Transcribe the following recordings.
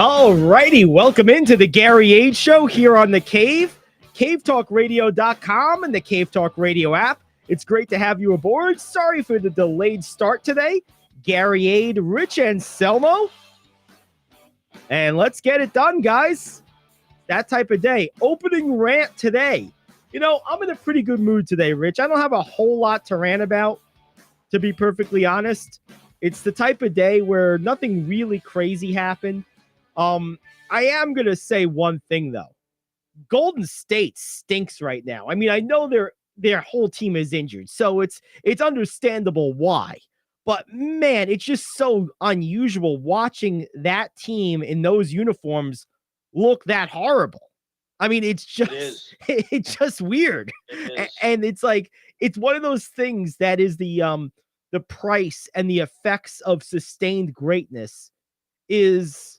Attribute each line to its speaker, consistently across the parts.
Speaker 1: All righty, welcome into the Gary Ayd Show here on The Cave, cavetalkradio.com and the Cave Talk Radio app. It's great to have you aboard. Sorry for the delayed start today. Gary Ayd, Rich Anselmo. And let's get it done, guys. That type of day. Opening rant today. You know, I'm in a pretty good mood today, Rich. I don't have a whole lot to rant about, to be perfectly honest. It's the type of day where nothing really crazy happened. I am going to say one thing, though. Golden State stinks right now. I mean, I know their whole team is injured, so it's understandable why. But, man, it's just so unusual watching that team in those uniforms look that horrible. I mean, it's just weird. And it's like, it's one of those things that is the price and the effects of sustained greatness is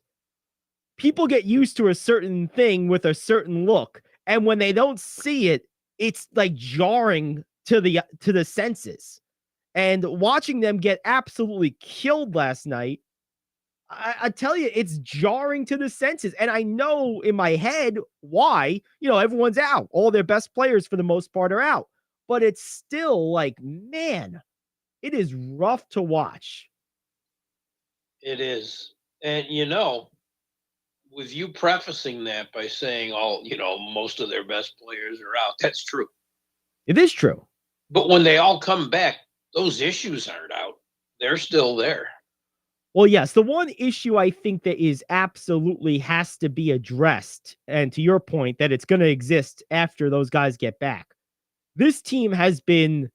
Speaker 1: people get used to a certain thing with a certain look. And when they don't see it, it's like jarring to the senses. And watching them get absolutely killed last night, I tell you, it's jarring to the senses. And I know in my head why. You know, everyone's out. All their best players, for the most part, are out. But it's still like, man, it is rough to watch.
Speaker 2: It is. And, you know, with you prefacing that by saying most of their best players are out, that's true.
Speaker 1: It is true.
Speaker 2: But when they all come back, those issues aren't out. They're still there.
Speaker 1: Well, yes, the one issue I think that is absolutely has to be addressed, and to your point that it's going to exist after those guys get back. This team has been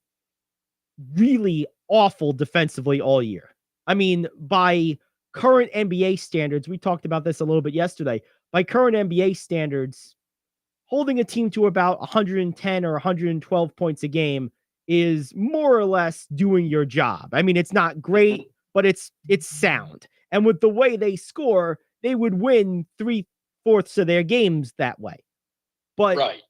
Speaker 1: really awful defensively all year. I mean, by current NBA standards, we talked about this a little bit yesterday. By current NBA standards, holding a team to about 110 or 112 points a game is more or less doing your job. I mean, it's not great, but it's sound. And with the way they score, they would win 3/4 of their games that way. But,
Speaker 2: right.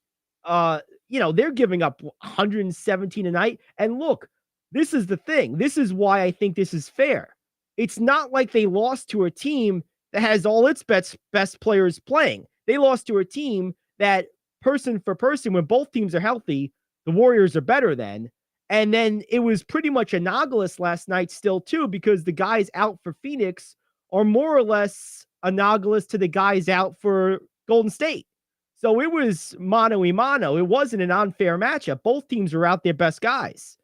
Speaker 1: They're giving up 117 a night. And look, this is the thing. This is why I think this is fair. It's not like they lost to a team that has all its best players playing. They lost to a team that person for person, when both teams are healthy, the Warriors are better than. And then it was pretty much analogous last night still too, because the guys out for Phoenix are more or less analogous to the guys out for Golden State. So it was mano a mano. It wasn't an unfair matchup. Both teams were out their best guys.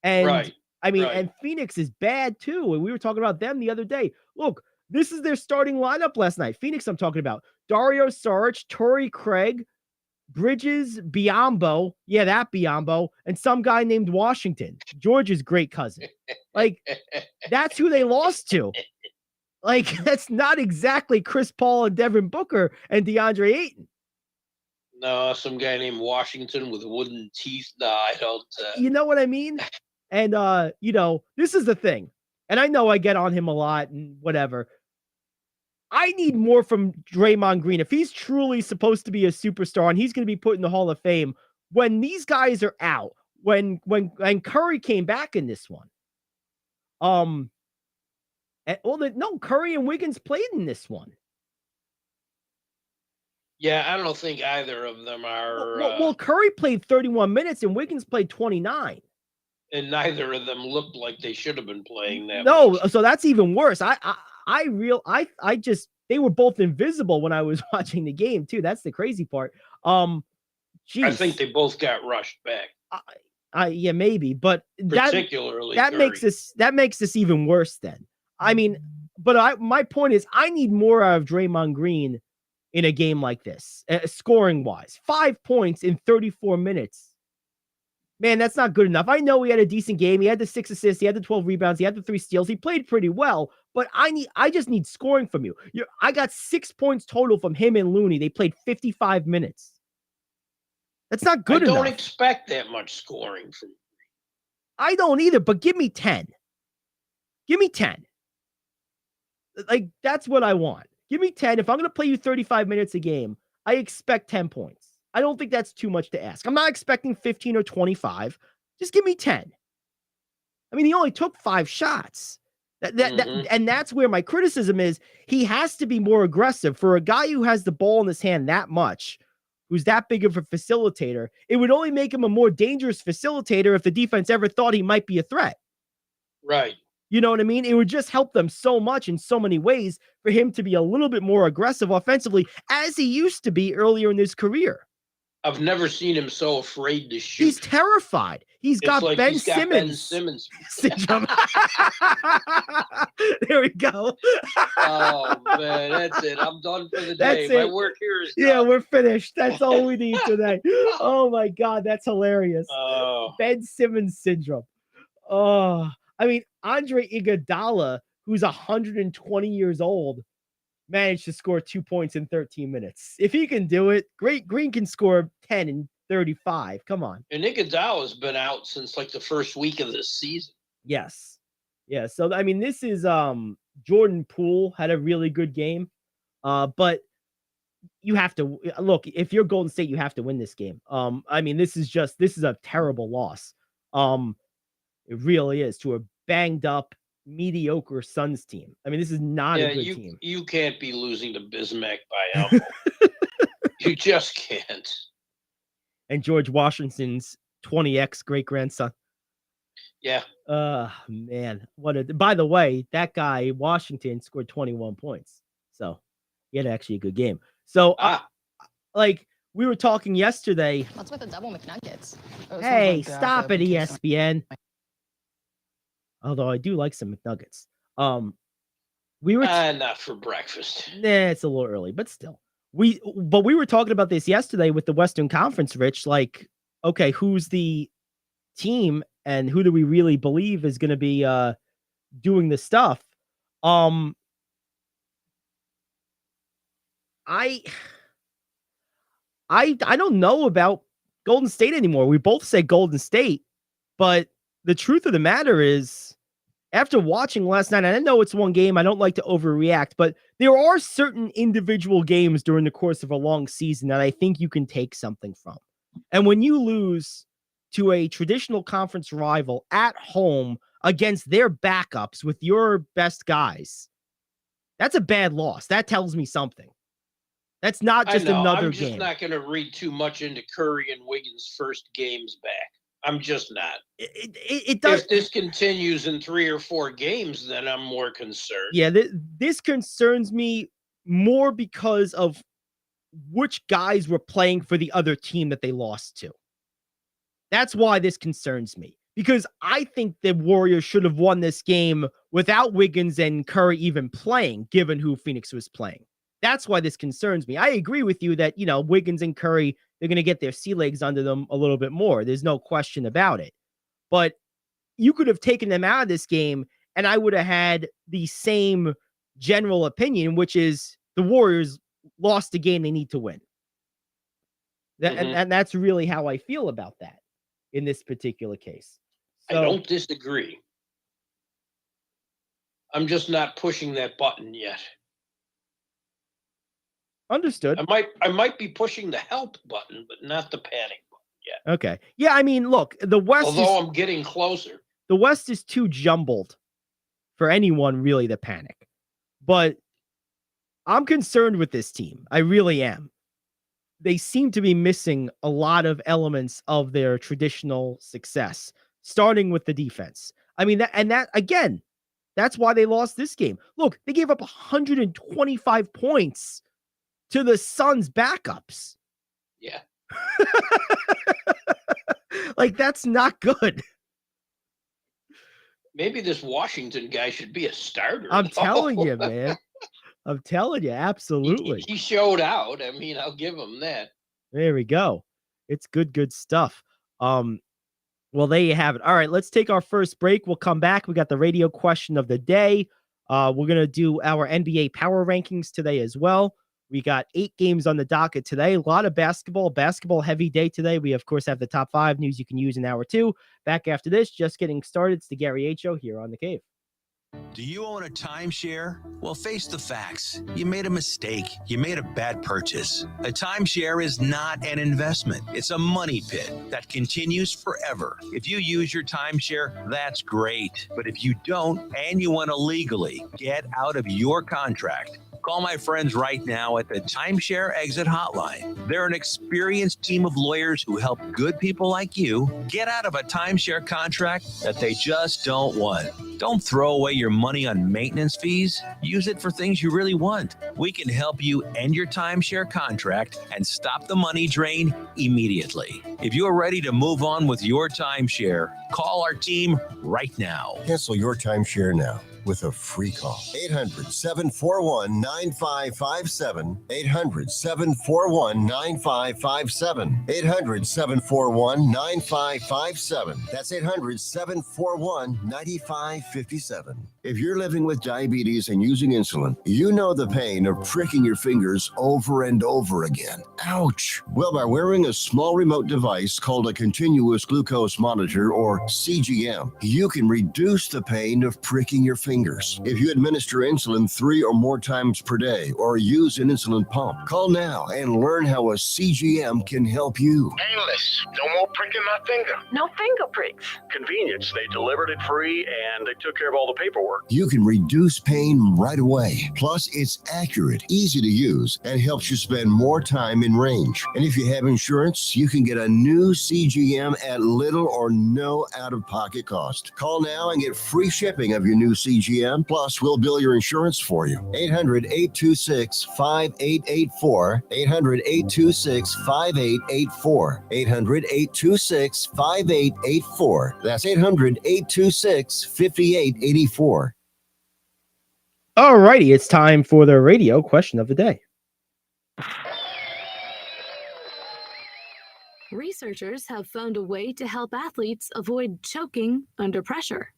Speaker 1: And
Speaker 2: right.
Speaker 1: I mean, and Phoenix is bad too. And we were talking about them the other day. Look, this is their starting lineup last night. Phoenix, I'm talking about. Dario Saric, Torrey Craig, Bridges, Biyombo. Yeah, that Biyombo. And some guy named Washington, George's great cousin. Like, that's who they lost to. Like, that's not exactly Chris Paul and Devin Booker and DeAndre Ayton.
Speaker 2: No, some guy named Washington with wooden teeth. No, I don't.
Speaker 1: You know what I mean? And, this is the thing. And I know I get on him a lot and whatever. I need more from Draymond Green. If he's truly supposed to be a superstar and he's going to be put in the Hall of Fame, when these guys are out, when Curry came back in this one, Curry and Wiggins played in this one.
Speaker 2: Yeah, I don't think either of them are.
Speaker 1: Well, Curry played 31 minutes and Wiggins played 29.
Speaker 2: And neither of them looked like they should have been playing that.
Speaker 1: No,
Speaker 2: much.
Speaker 1: So that's even worse. They were both invisible when I was watching the game too. That's the crazy part.
Speaker 2: I think they both got rushed back.
Speaker 1: Yeah, maybe, but
Speaker 2: particularly
Speaker 1: that makes this even worse. Then I mean, but my point is, I need more out of Draymond Green in a game like this, scoring wise. 5 points in 34 minutes. Man, that's not good enough. I know he had a decent game. He had the 6 assists. He had the 12 rebounds. He had the 3 steals. He played pretty well, but I just need scoring from you. I got 6 points total from him and Looney. They played 55 minutes. That's not good enough.
Speaker 2: I don't expect that much scoring from you.
Speaker 1: I don't either, but give me 10. Give me 10. Like, that's what I want. Give me 10. If I'm going to play you 35 minutes a game, I expect 10 points. I don't think that's too much to ask. I'm not expecting 15 or 25. Just give me 10. I mean, he only took 5 shots. And that's where my criticism is. He has to be more aggressive. For a guy who has the ball in his hand that much, who's that big of a facilitator, it would only make him a more dangerous facilitator if the defense ever thought he might be a threat.
Speaker 2: Right.
Speaker 1: You know what I mean? It would just help them so much in so many ways for him to be a little bit more aggressive offensively, as he used to be earlier in his career.
Speaker 2: I've never seen him so afraid to shoot.
Speaker 1: He's terrified. He's got
Speaker 2: like
Speaker 1: Ben
Speaker 2: he's got
Speaker 1: Simmons.
Speaker 2: Ben Simmons
Speaker 1: syndrome. There we go.
Speaker 2: Oh man, that's it. I'm done for the day. My work here is done.
Speaker 1: Yeah, we're finished. That's all we need today. Oh my God, that's hilarious.
Speaker 2: Oh.
Speaker 1: Ben Simmons syndrome. Oh, I mean, Andre Iguodala, who's 120 years old, managed to score 2 points in 13 minutes. If he can do it, great. Green can score 10 in 35. Come on.
Speaker 2: And Iguodala's been out since like the first week of this season.
Speaker 1: Yes. Yeah. So, I mean, this is Jordan Poole had a really good game. But you have to look, if you're Golden State, you have to win this game. I mean, this is a terrible loss. It really is, to a banged up, mediocre Suns team. I mean, this is not a good team.
Speaker 2: You can't be losing to Bismack by elbow. You just can't.
Speaker 1: And George Washington's 20x great grandson.
Speaker 2: Yeah.
Speaker 1: Man, by the way, that guy Washington scored 21 points, so he had actually a good game. So, like we were talking yesterday.
Speaker 3: What's with the double McNuggets?
Speaker 1: Hey, stop it, ESPN. Although I do like some McNuggets. We were
Speaker 2: not for breakfast.
Speaker 1: Nah, it's a little early, but still. We were talking about this yesterday with the Western Conference, Rich. Like, okay, who's the team and who do we really believe is going to be doing the stuff? I don't know about Golden State anymore. We both say Golden State, but the truth of the matter is, after watching last night, I know it's one game, I don't like to overreact, but there are certain individual games during the course of a long season that I think you can take something from. And when you lose to a traditional conference rival at home against their backups with your best guys, that's a bad loss. That tells me something. That's not just another game.
Speaker 2: I'm just not going to read too much into Curry and Wiggins' first games back. I'm just not.
Speaker 1: It does.
Speaker 2: If this continues in 3 or 4 games, then I'm more concerned.
Speaker 1: Yeah, this concerns me more because of which guys were playing for the other team that they lost to. That's why this concerns me, because I think the Warriors should have won this game without Wiggins and Curry even playing, given who Phoenix was playing. That's why this concerns me. I agree with you that, Wiggins and Curry, they're going to get their sea legs under them a little bit more. There's no question about it. But you could have taken them out of this game, and I would have had the same general opinion, which is the Warriors lost a game they need to win. And that's really how I feel about that in this particular case. So,
Speaker 2: I don't disagree. I'm just not pushing that button yet.
Speaker 1: Understood.
Speaker 2: I might be pushing the help button, but not the panic button yet.
Speaker 1: Okay. Yeah, I mean, look, the West.
Speaker 2: Although I'm getting closer.
Speaker 1: The West is too jumbled for anyone really to panic. But I'm concerned with this team. I really am. They seem to be missing a lot of elements of their traditional success, starting with the defense. I mean, that again, that's why they lost this game. Look, they gave up 125 points to the Suns' backups.
Speaker 2: Yeah.
Speaker 1: Like, that's not good.
Speaker 2: Maybe this Washington guy should be a starter.
Speaker 1: I'm telling you, man. I'm telling you, absolutely.
Speaker 2: He showed out. I mean, I'll give him that.
Speaker 1: There we go. It's good stuff. Well, there you have it. All right, let's take our first break. We'll come back. We got the radio question of the day. We're going to do our NBA power rankings today as well. We got 8 games on the docket today. A lot of basketball heavy day today. We, of course, have the top 5 news you can use in hour 2. Back after this, just getting started. It's the Gary Ayd Show here on The Cave.
Speaker 3: Do you own a timeshare? Well, face the facts. You made a mistake. You made a bad purchase. A timeshare is not an investment. It's a money pit that continues forever. If you use your timeshare, that's great. But if you don't and you want to legally get out of your contract, call my friends right now at the Timeshare Exit Hotline. They're an experienced team of lawyers who help good people like you get out of a timeshare contract that they just don't want. Don't throw away your money on maintenance fees. Use it for things you really want. We can help you end your timeshare contract and stop the money drain immediately. If you're ready to move on with your timeshare, call our team right now.
Speaker 4: Cancel your timeshare now with a free call. 800-741-9557. 800-741-9557. 800-741-9557. That's 800-741-9557. If you're living with diabetes and using insulin, you know the pain of pricking your fingers over and over again. Ouch! Well, by wearing a small remote device called a continuous glucose monitor, or CGM, you can reduce the pain of pricking your fingers. If you administer insulin 3 or more times per day or use an insulin pump, call now and learn how a CGM can help you.
Speaker 5: Painless. No more pricking my finger.
Speaker 6: No finger pricks.
Speaker 5: Convenience. They delivered it free and they took care of all the paperwork.
Speaker 4: You can reduce pain right away. Plus, it's accurate, easy to use, and helps you spend more time in range. And if you have insurance, you can get a new CGM at little or no out-of-pocket cost. Call now and get free shipping of your new CGM. Plus, we'll bill your insurance for you. 800-826-5884. 800-826-5884. 800-826-5884. That's 800-826-5884.
Speaker 1: All righty, it's time for the radio question of the day.
Speaker 6: Researchers have found a way to help athletes avoid choking under pressure.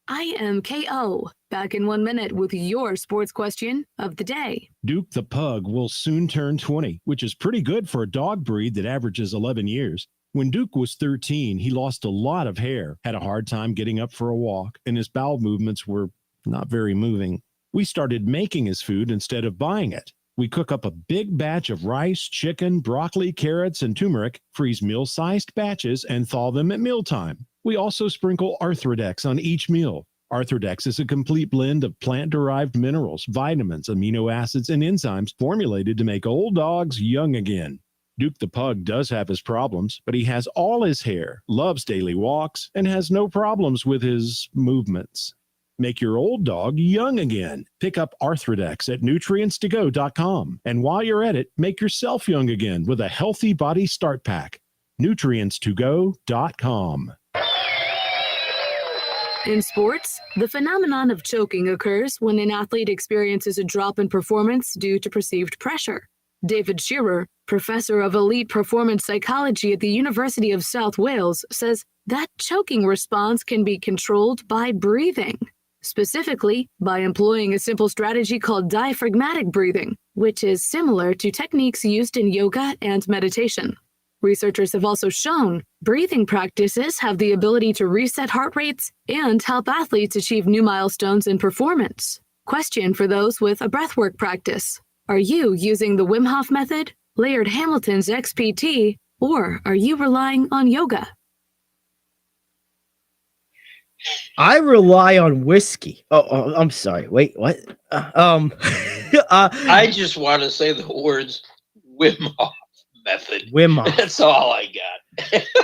Speaker 6: I am KO, back in 1 minute with your sports question of the day.
Speaker 7: Duke the Pug will soon turn 20, which is pretty good for a dog breed that averages 11 years. When Duke was 13, he lost a lot of hair, had a hard time getting up for a walk, and his bowel movements were not very moving. We started making his food instead of buying it. We cook up a big batch of rice, chicken, broccoli, carrots, and turmeric, freeze meal-sized batches, and thaw them at mealtime. We also sprinkle Arthrodex on each meal. Arthrodex is a complete blend of plant-derived minerals, vitamins, amino acids, and enzymes formulated to make old dogs young again. Duke the Pug does have his problems, but he has all his hair, loves daily walks, and has no problems with his movements. Make your old dog young again. Pick up Arthrodex at nutrientstogo.com. And while you're at it, make yourself young again with a Healthy Body Start Pack. nutrientstogo.com.
Speaker 6: In sports, the phenomenon of choking occurs when an athlete experiences a drop in performance due to perceived pressure. David Shearer, professor of elite performance psychology at the University of South Wales, says that choking response can be controlled by breathing, specifically by employing a simple strategy called diaphragmatic breathing, which is similar to techniques used in yoga and meditation. Researchers have also shown breathing practices have the ability to reset heart rates and help athletes achieve new milestones in performance. Question for those with a breathwork practice. Are you using the Wim Hof method, Laird Hamilton's XPT, or are you relying on yoga?
Speaker 1: I rely on whiskey. Oh, I'm sorry. Wait, what?
Speaker 2: I just want to say the words Wim Hof method.
Speaker 1: Wim Hof.
Speaker 2: That's all I got.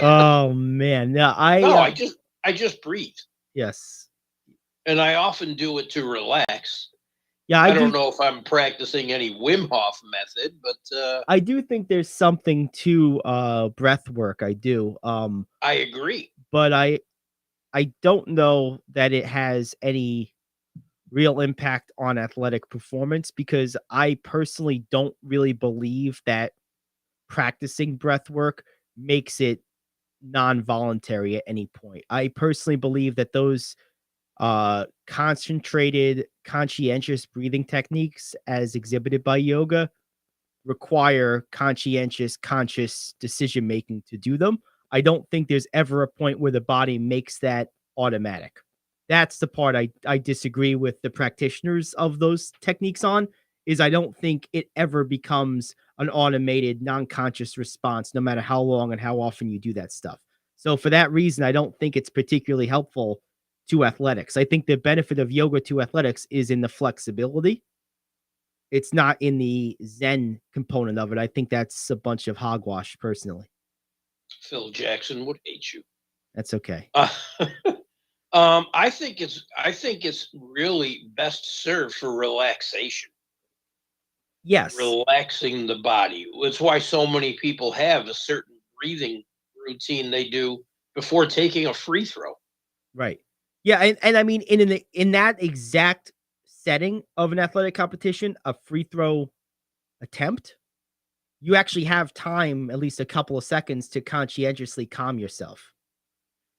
Speaker 1: Oh man, no,
Speaker 2: I just breathe,
Speaker 1: yes,
Speaker 2: and I often do it to relax.
Speaker 1: Yeah,
Speaker 2: I don't know if I'm practicing any Wim Hof method, but
Speaker 1: I do think there's something to breath work. I do.
Speaker 2: I agree.
Speaker 1: But I don't know that it has any real impact on athletic performance, because I personally don't really believe that practicing breath work makes it non-voluntary at any point. I personally believe that those concentrated, conscientious breathing techniques as exhibited by yoga require conscientious, conscious decision making to do them. I don't think there's ever a point where the body makes that automatic. That's the part I disagree with the practitioners of those techniques on, is I don't think it ever becomes an automated, non-conscious response, no matter how long and how often you do that stuff. So for that reason, I don't think it's particularly helpful to athletics. I think the benefit of yoga to athletics is in the flexibility. It's not in the Zen component of it. I think that's a bunch of hogwash, personally.
Speaker 2: Phil Jackson would hate you.
Speaker 1: That's okay.
Speaker 2: I think it's really best served for relaxation.
Speaker 1: Yes.
Speaker 2: Relaxing the body. That's why so many people have a certain breathing routine they do before taking a free throw.
Speaker 1: Right. Yeah, and I mean, in that exact setting of an athletic competition, a free throw attempt, you actually have time, at least a couple of seconds, to conscientiously calm yourself.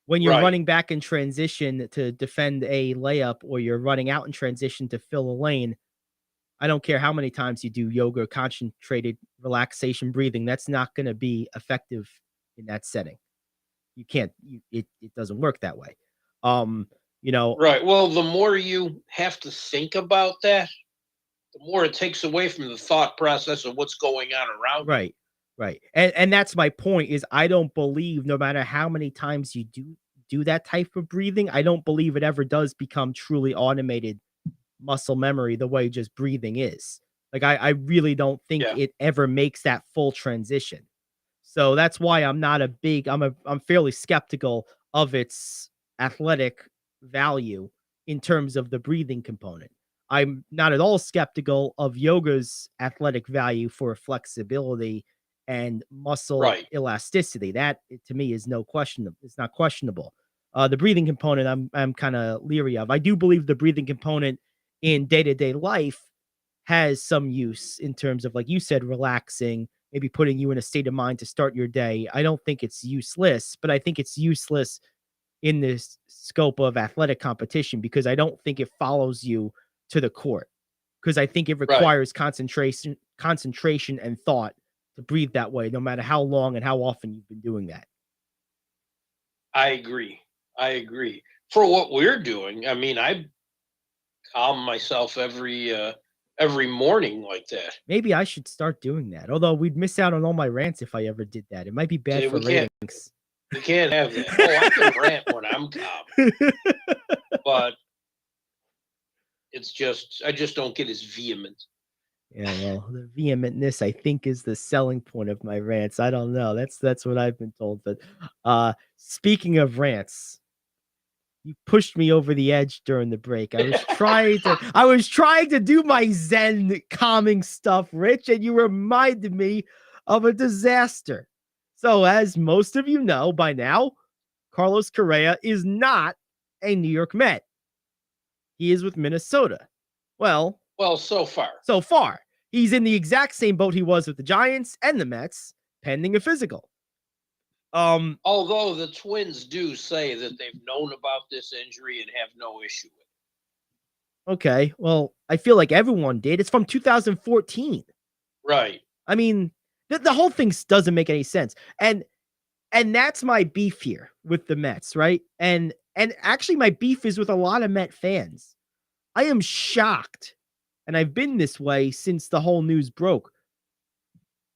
Speaker 1: When you're
Speaker 2: Right.
Speaker 1: running back in transition to defend a layup, or you're running out in transition to fill a lane, I don't care how many times you do yoga, concentrated relaxation breathing, that's not going to be effective in that setting. You can't, it doesn't work that way.
Speaker 2: Right. Well, the more you have to think about that, the more it takes away from the thought process of what's going on around you.
Speaker 1: Right. And that's my point, is I don't believe, no matter how many times you do that type of breathing, I don't believe it ever does become truly automated muscle memory the way just breathing is. Like, I really don't think
Speaker 2: Yeah.
Speaker 1: it ever makes that full transition. So that's why I'm fairly skeptical of its athletic value in terms of the breathing component. I'm not at all skeptical of yoga's athletic value for flexibility and muscle
Speaker 2: Right.
Speaker 1: elasticity. That, to me, is no question. It's not questionable. The breathing component, I'm kind of leery of. I do believe the breathing component in day-to-day life has some use in terms of, like you said, relaxing, maybe putting you in a state of mind to start your day. I don't think it's useless, but I think it's useless in this scope of athletic competition, because I don't think it follows you to the court, because I think it requires concentration and thought to breathe that way, no matter how long and how often you've been doing that.
Speaker 2: I agree. For what we're doing, I mean, I calm myself every morning like that.
Speaker 1: Maybe I should start doing that. Although we'd miss out on all my rants if I ever did that. It might be bad
Speaker 2: See,
Speaker 1: for
Speaker 2: we can't-
Speaker 1: ratings.
Speaker 2: We can't have that. Oh, I can rant when I'm calm, but it's just I just don't get as vehement.
Speaker 1: Yeah, well, the vehementness, I think, is the selling point of my rants. I don't know. That's what I've been told. But speaking of rants, you pushed me over the edge during the break. I was trying to do my Zen calming stuff, Rich, and you reminded me of a disaster. So, as most of you know by now, Carlos Correa is not a New York Met. He is with Minnesota. Well,
Speaker 2: So
Speaker 1: far, he's in the exact same boat he was with the Giants and the Mets, pending a physical.
Speaker 2: Although the Twins do say that they've known about this injury and have no issue with it.
Speaker 1: Okay, well, I feel like everyone did. It's from 2014.
Speaker 2: Right.
Speaker 1: I mean, the whole thing doesn't make any sense. And that's my beef here with the Mets, right? And actually my beef is with a lot of Met fans. I am shocked, and I've been this way since the whole news broke.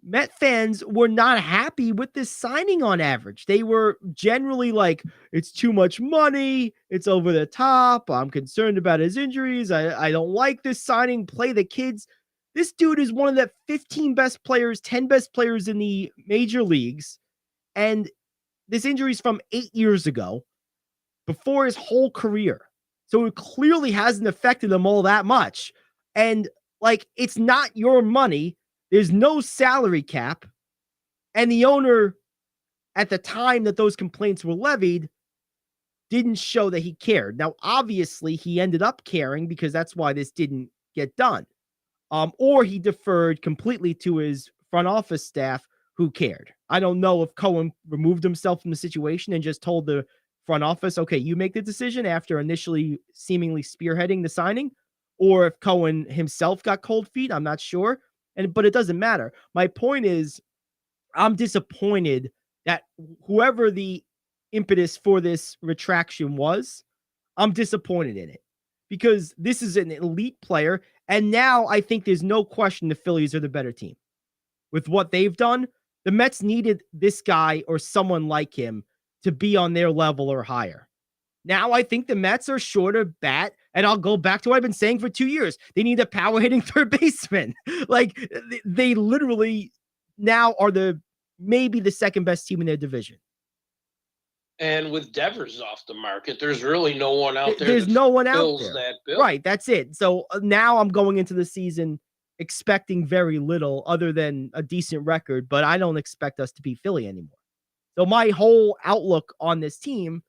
Speaker 1: Met fans were not happy with this signing on average. They were generally like, it's too much money, it's over the top, I'm concerned about his injuries, I don't like this signing, play the kids. This dude is one of the 15 best players, 10 best players in the major leagues, and this injury is from 8 years ago, before his whole career. So it clearly hasn't affected him all that much. And, like, it's not your money. There's no salary cap. And the owner, at the time that those complaints were levied, didn't show that he cared. Now, obviously, he ended up caring, because that's why this didn't get done. Or he deferred completely to his front office staff, who cared. I don't know if Cohen removed himself from the situation and just told the front office, okay, you make the decision, after initially seemingly spearheading the signing, or if Cohen himself got cold feet. I'm not sure. But it doesn't matter. My point is, I'm disappointed that whoever the impetus for this retraction was, I'm disappointed in it because this is an elite player. And now I think there's no question the Phillies are the better team. With what they've done, the Mets needed this guy or someone like him to be on their level or higher. Now I think the Mets are short of bat, and I'll go back to what I've been saying for 2 years. They need a power-hitting third baseman. Like, they literally now are maybe the second best team in their division.
Speaker 2: And with Devers off the market, there's really no one out there.
Speaker 1: There's no one out
Speaker 2: fills
Speaker 1: there.
Speaker 2: That bill.
Speaker 1: Right, that's it. So now I'm going into the season expecting very little other than a decent record, but I don't expect us to beat Philly anymore. So my whole outlook on this team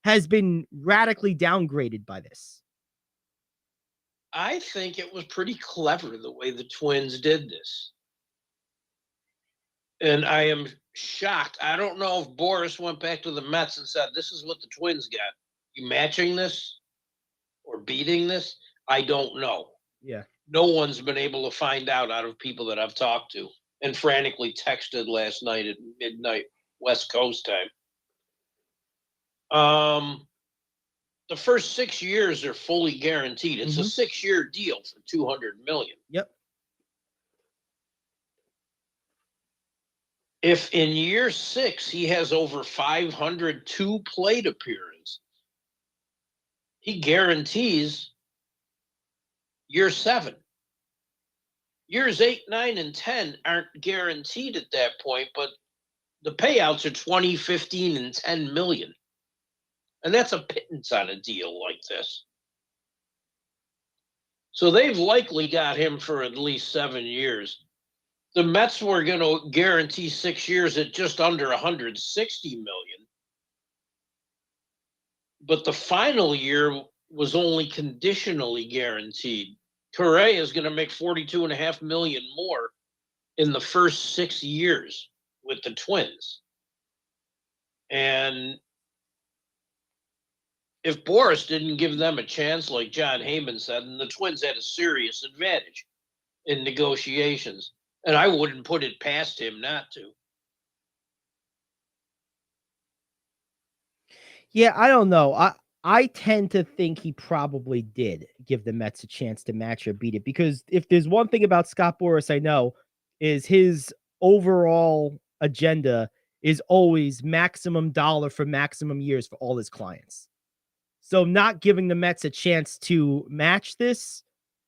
Speaker 1: has been radically downgraded by this.
Speaker 2: I think it was pretty clever the way the Twins did this. And I am shocked. I don't know if Boris went back to the Mets and said, this is what the Twins got. You matching this or beating this? I don't know.
Speaker 1: Yeah.
Speaker 2: No one's been able to find out of people that I've talked to and frantically texted last night at midnight West Coast time. The first 6 years are fully guaranteed. It's a 6-year deal for $200 million.
Speaker 1: Yep.
Speaker 2: If in year 6 he has over 502 plate appearances, he guarantees year 7. Years 8, 9, and 10 aren't guaranteed at that point, but the payouts are 20, 15, and 10 million. And that's a pittance on a deal like this. So they've likely got him for at least 7 years. The Mets were going to guarantee 6 years at just under 160 million. But the final year was only conditionally guaranteed. Correa is going to make $42.5 million more in the first 6 years with the Twins. And if Boris didn't give them a chance, like John Heyman said, then the Twins had a serious advantage in negotiations. And I wouldn't put it past him not to.
Speaker 1: Yeah, I don't know. I tend to think he probably did give the Mets a chance to match or beat it, because if there's one thing about Scott Boras I know is his overall agenda is always maximum dollar for maximum years for all his clients. So not giving the Mets a chance to match this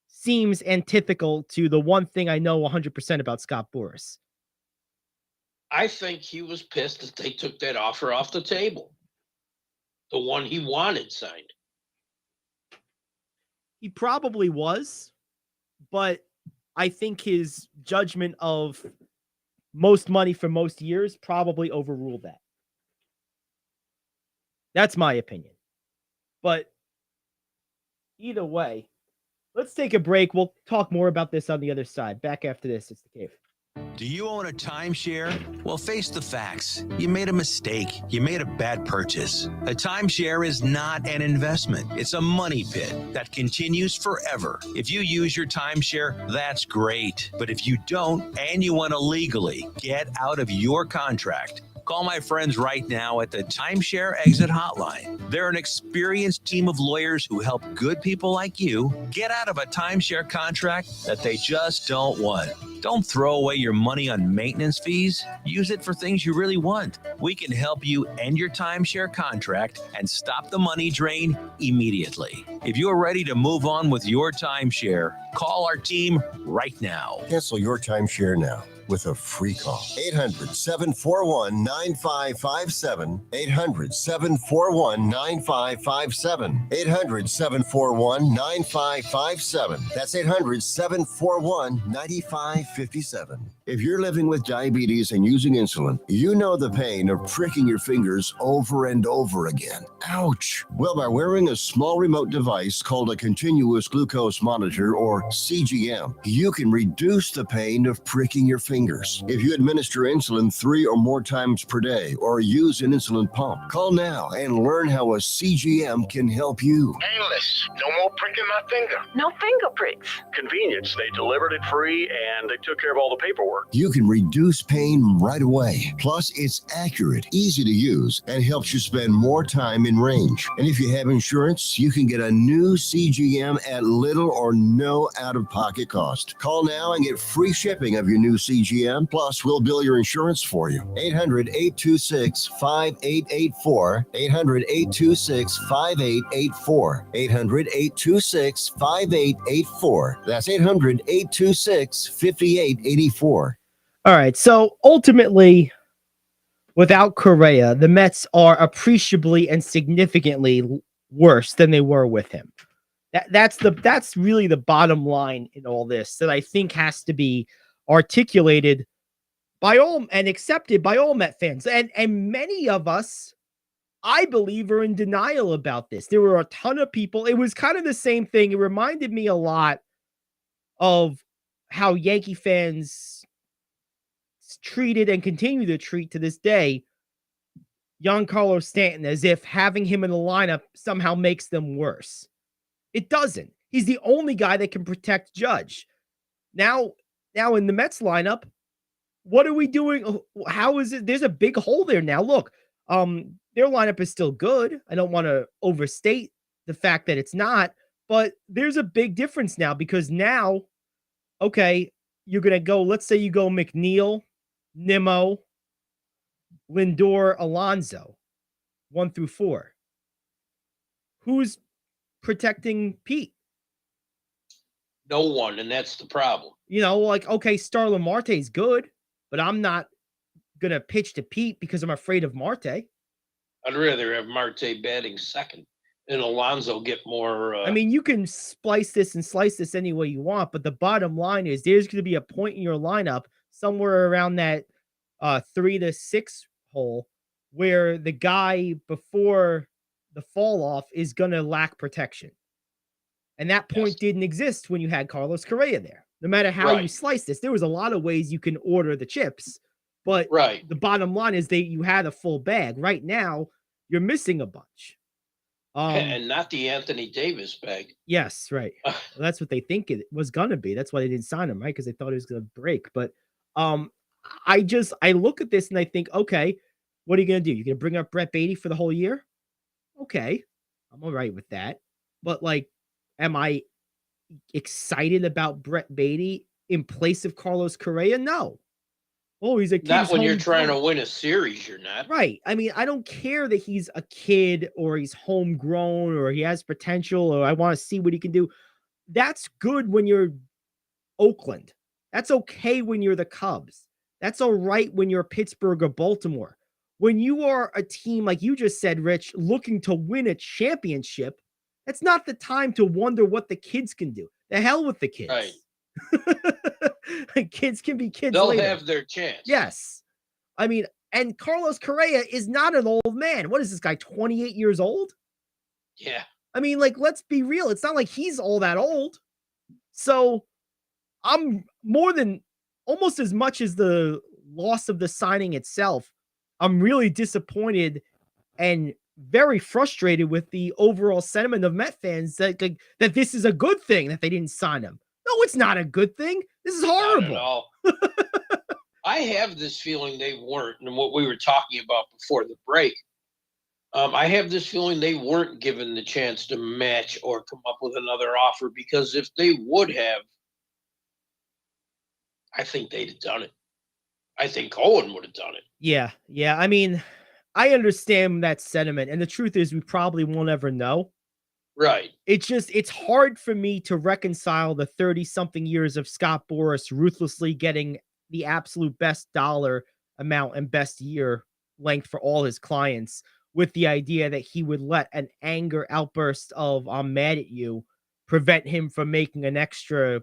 Speaker 1: seems antithetical to the one thing I know 100% about Scott Boras.
Speaker 2: I think he was pissed that they took that offer off the table. The one he wanted signed.
Speaker 1: He probably was, but I think his judgment of most money for most years probably overruled that. That's my opinion. But either way, let's take a break. We'll talk more about this on the other side. Back after this, it's The Cave.
Speaker 3: Do you own a timeshare? Well, face the facts. You made a mistake. You made a bad purchase. A timeshare is not an investment. It's a money pit that continues forever. If you use your timeshare, that's great. But if you don't, and you want to legally get out of your contract, call my friends right now at the Timeshare Exit Hotline. They're an experienced team of lawyers who help good people like you get out of a timeshare contract that they just don't want. Don't throw away your money on maintenance fees. Use it for things you really want. We can help you end your timeshare contract and stop the money drain immediately. If you're ready to move on with your timeshare, call our team right now.
Speaker 4: Cancel your timeshare now with a free call. 800-741-9557. 800-741-9557. 800-741-9557. That's 800-741-9557. If you're living with diabetes and using insulin, you know the pain of pricking your fingers over and over again. Ouch! Well, by wearing a small remote device called a continuous glucose monitor, or CGM, you can reduce the pain of pricking your fingers. If you administer insulin 3 or more times per day or use an insulin pump, call now and learn how a CGM can help you.
Speaker 5: Painless. No more pricking my finger.
Speaker 8: No finger pricks.
Speaker 5: Convenience. They delivered it free and they took care of all the paperwork.
Speaker 4: You can reduce pain right away. Plus, it's accurate, easy to use, and helps you spend more time in range. And if you have insurance, you can get a new CGM at little or no out-of-pocket cost. Call now and get free shipping of your new CGM. Plus, we'll bill your insurance for you. 800-826-5884. 800-826-5884. 800-826-5884. That's 800-826-5884.
Speaker 1: All right. So ultimately, without Correa, the Mets are appreciably and significantly worse than they were with him. That's really the bottom line in all this that I think has to be articulated by all and accepted by all Met fans. And many of us, I believe, are in denial about this. There were a ton of people. It was kind of the same thing. It reminded me a lot of how Yankee fans treated and continue to treat to this day Giancarlo Stanton, as if having him in the lineup somehow makes them worse. It doesn't. He's the only guy that can protect Judge. Now in the Mets lineup, what are we doing? How is it? There's a big hole there now. Look, their lineup is still good. I don't want to overstate the fact that it's not, but there's a big difference now because now, okay, you're going to go, let's say you go McNeil, Nimmo, Lindor, Alonso, 1 through 4. Who's protecting Pete?
Speaker 2: No one, and that's the problem.
Speaker 1: You know, like, okay, Starlin Marte's good, but I'm not going to pitch to Pete because I'm afraid of Marte.
Speaker 2: I'd rather have Marte batting second and Alonso get more.
Speaker 1: I mean, you can splice this and slice this any way you want, but the bottom line is there's going to be a point in your lineup somewhere around that 3 to 6 hole where the guy before the fall off is going to lack protection. And that point didn't exist when you had Carlos Correa there. No matter how you slice this, there was a lot of ways you can order the chips, but the bottom line is you had a full bag. Right now, you're missing a bunch.
Speaker 2: And not the Anthony Davis bag.
Speaker 1: Yes, right. Well, that's what they think it was going to be. That's why they didn't sign him, right? Because they thought he was going to break. But I look at this and I think, okay, what are you going to do? You're going to bring up Brett Beatty for the whole year? Okay, I'm all right with that. But, like, am I excited about Brett Beatty in place of Carlos Correa? No. Oh, he's a kid.
Speaker 2: Not when you're trying to win a series, you're not.
Speaker 1: Right. I mean, I don't care that he's a kid or he's homegrown or he has potential or I want to see what he can do. That's good when you're Oakland. That's okay when you're the Cubs. That's all right when you're Pittsburgh or Baltimore. When you are a team, like you just said, Rich, looking to win a championship, that's not the time to wonder what the kids can do. The hell with the kids.
Speaker 2: Right.
Speaker 1: Kids can be kids.
Speaker 2: They'll
Speaker 1: later.
Speaker 2: have their chance.
Speaker 1: Yes. I mean, and Carlos Correa is not an old man. What is this guy, 28 years old?
Speaker 2: Yeah.
Speaker 1: I mean, like, let's be real. It's not like he's all that old. So I'm more than almost as much as the loss of the signing itself. I'm really disappointed and very frustrated with the overall sentiment of Met fans that this is a good thing that they didn't sign him. No, it's not a good thing. This is horrible.
Speaker 2: Not at all. I have this feeling they weren't, and what we were talking about before the break, I have this feeling they weren't given the chance to match or come up with another offer, because if they would have, I think they'd have done it. I think Cohen would have done it.
Speaker 1: Yeah. I mean, I understand that sentiment, and the truth is we probably won't ever know.
Speaker 2: Right.
Speaker 1: It's hard for me to reconcile the 30-something years of Scott Boras ruthlessly getting the absolute best dollar amount and best year length for all his clients with the idea that he would let an anger outburst of "I'm mad at you" prevent him from making an extra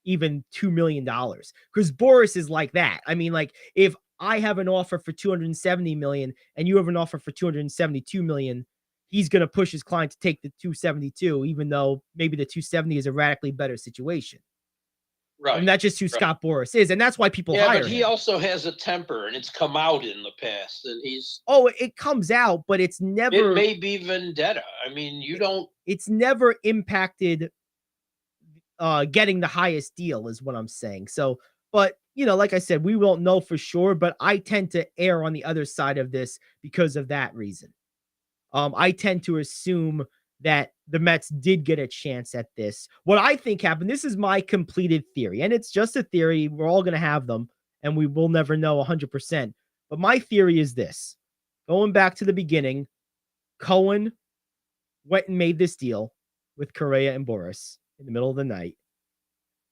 Speaker 1: even $2 million. Because Boras is like that. I mean, like, if I have an offer for $270 million and you have an offer for $272 million, he's going to push his client to take the 272, even though maybe the 270 is a radically better situation.
Speaker 2: Right.
Speaker 1: And that's just who Scott Boras is. And that's why people hire
Speaker 2: but he
Speaker 1: him.
Speaker 2: also has a temper, and it's come out in the past. And
Speaker 1: it comes out, but it's never.
Speaker 2: It may be vendetta. I mean,
Speaker 1: It's never impacted getting the highest deal, is what I'm saying. So, but like I said, we won't know for sure, but I tend to err on the other side of this because of that reason. I tend to assume that the Mets did get a chance at this. What I think happened, this is my completed theory, and it's just a theory. We're all going to have them, and we will never know 100%. But my theory is this. Going back to the beginning, Cohen went and made this deal with Correa and Boris in the middle of the night.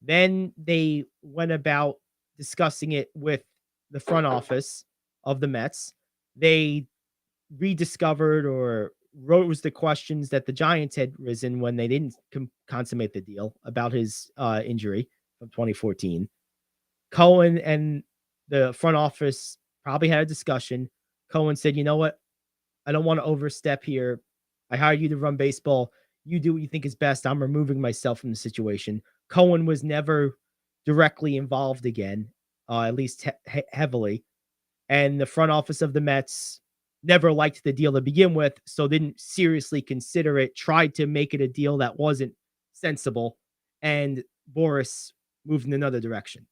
Speaker 1: Then they went about discussing it with the front office of the Mets. They rediscovered or rose the questions that the Giants had risen when they didn't consummate the deal about his injury from 2014. Cohen and the front office probably had a discussion. Cohen said, you know what? I don't want to overstep here. I hired you to run baseball. You do what you think is best. I'm removing myself from the situation. Cohen was never directly involved again, at least heavily. And the front office of the Mets never liked the deal to begin with, so didn't seriously consider it, tried to make it a deal that wasn't sensible, and Boris moved in another direction.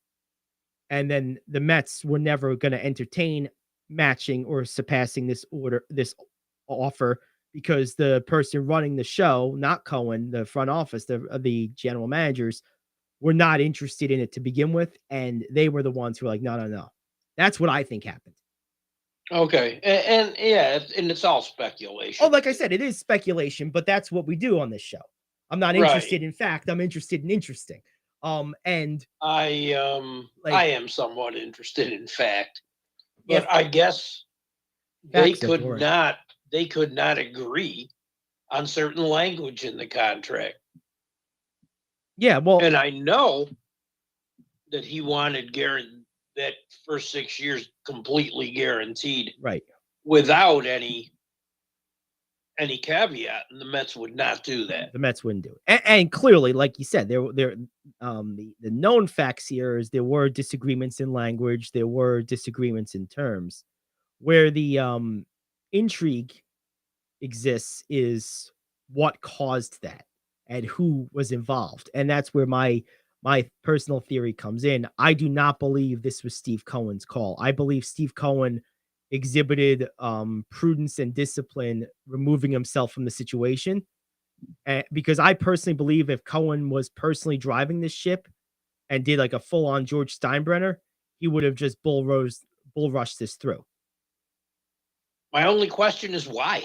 Speaker 1: And then the Mets were never going to entertain matching or surpassing this offer, because the person running the show, not Cohen, the front office, the general managers, were not interested in it to begin with, and they were the ones who were like, no. That's what I think happened.
Speaker 2: Okay. And yeah, and it's all speculation.
Speaker 1: Oh, like I said, it is speculation, but that's what we do on this show. I'm not interested in fact. I'm interested in interesting. And
Speaker 2: I am somewhat interested in fact, but
Speaker 1: Yeah.
Speaker 2: I guess they
Speaker 1: Facts are
Speaker 2: could
Speaker 1: boring.
Speaker 2: not agree on certain language in the contract.
Speaker 1: Yeah, well,
Speaker 2: And I know that he wanted that first 6 years completely guaranteed
Speaker 1: right.
Speaker 2: without any caveat, and the Mets would not do that.
Speaker 1: The Mets wouldn't do it. And clearly, like you said, the known facts here is there were disagreements in language, there were disagreements in terms. Where the intrigue exists is what caused that and who was involved. And that's where my personal theory comes in. I do not believe this was Steve Cohen's call. I believe Steve Cohen exhibited prudence and discipline, removing himself from the situation. Because I personally believe if Cohen was personally driving this ship and did like a full-on George Steinbrenner, he would have just bull rushed this through.
Speaker 2: My only question is why?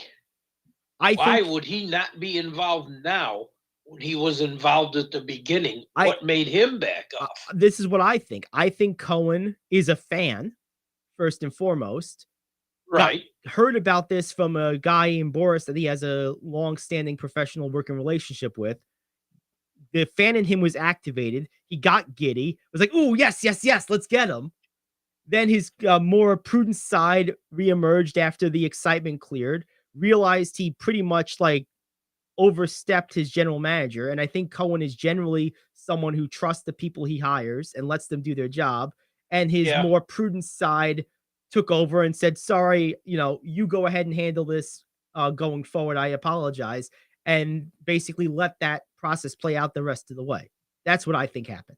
Speaker 2: Why would he not be involved now when he was involved at the beginning? What made him back off?
Speaker 1: This is what I think. I think Cohen is a fan, first and foremost.
Speaker 2: Right.
Speaker 1: Heard about this from a guy in Boris that he has a long-standing professional working relationship with. The fan in him was activated. He got giddy. Was like, "Ooh, yes, let's get him." Then his more prudent side reemerged after the excitement cleared. Realized he pretty much like overstepped his general manager. And I think Cohen is generally someone who trusts the people he hires and lets them do their job. And his more prudent side took over and said, sorry, you go ahead and handle this going forward. I apologize. And basically let that process play out the rest of the way. That's what I think happened.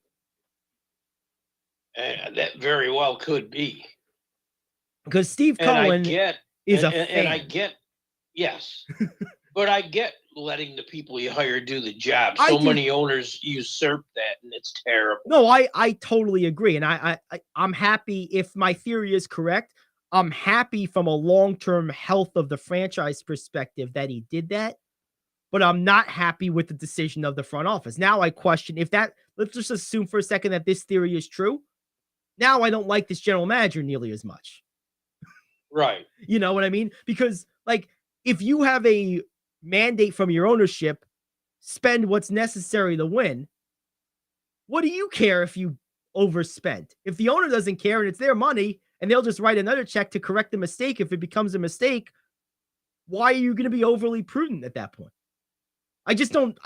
Speaker 2: That very well could be.
Speaker 1: Because Steve Cohen is a fan.
Speaker 2: And I get, yes. But I get letting the people you hire do the job. So many owners usurp that, and it's terrible.
Speaker 1: No, I totally agree. And I'm happy if my theory is correct. I'm happy from a long-term health of the franchise perspective that he did that. But I'm not happy with the decision of the front office. Now I question if that, let's just assume for a second that this theory is true. Now I don't like this general manager nearly as much.
Speaker 2: Right.
Speaker 1: You know what I mean? Because like, if you have a mandate from your ownership, spend what's necessary to win, what do you care if you overspent? If the owner doesn't care and it's their money and they'll just write another check to correct the mistake if it becomes a mistake, why are you going to be overly prudent at that point? I just don't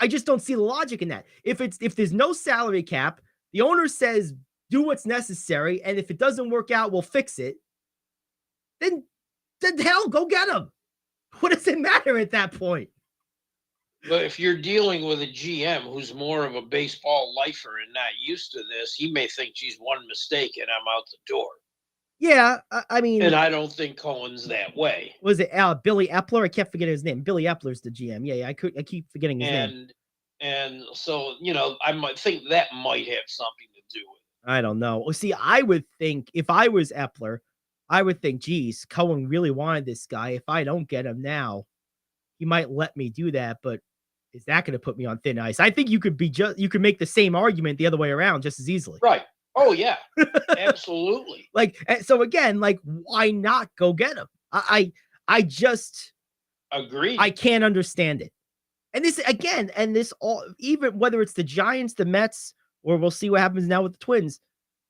Speaker 1: see the logic in that. If there's no salary cap, the owner says do what's necessary, and if it doesn't work out, we'll fix it. Then hell, go get him. What does it matter at that point?
Speaker 2: But if you're dealing with a GM who's more of a baseball lifer and not used to this, he may think, geez, one mistake and I'm out the door.
Speaker 1: Yeah, I mean,
Speaker 2: And I don't think Cohen's that way.
Speaker 1: was it Billy Epler? I can't forget his name. Billy Epler's the GM. Yeah, I keep forgetting his name.
Speaker 2: And so, I might think that might have something to do with it.
Speaker 1: I don't know. Well, see, I would think if I was Epler, I would think, geez, Cohen really wanted this guy. If I don't get him now, he might let me do that. But is that going to put me on thin ice? I think you could make the same argument the other way around just as easily.
Speaker 2: Right. Oh yeah, absolutely.
Speaker 1: So again, why not go get him? I just
Speaker 2: agree.
Speaker 1: I can't understand it. And this all, even whether it's the Giants, the Mets, or we'll see what happens now with the Twins.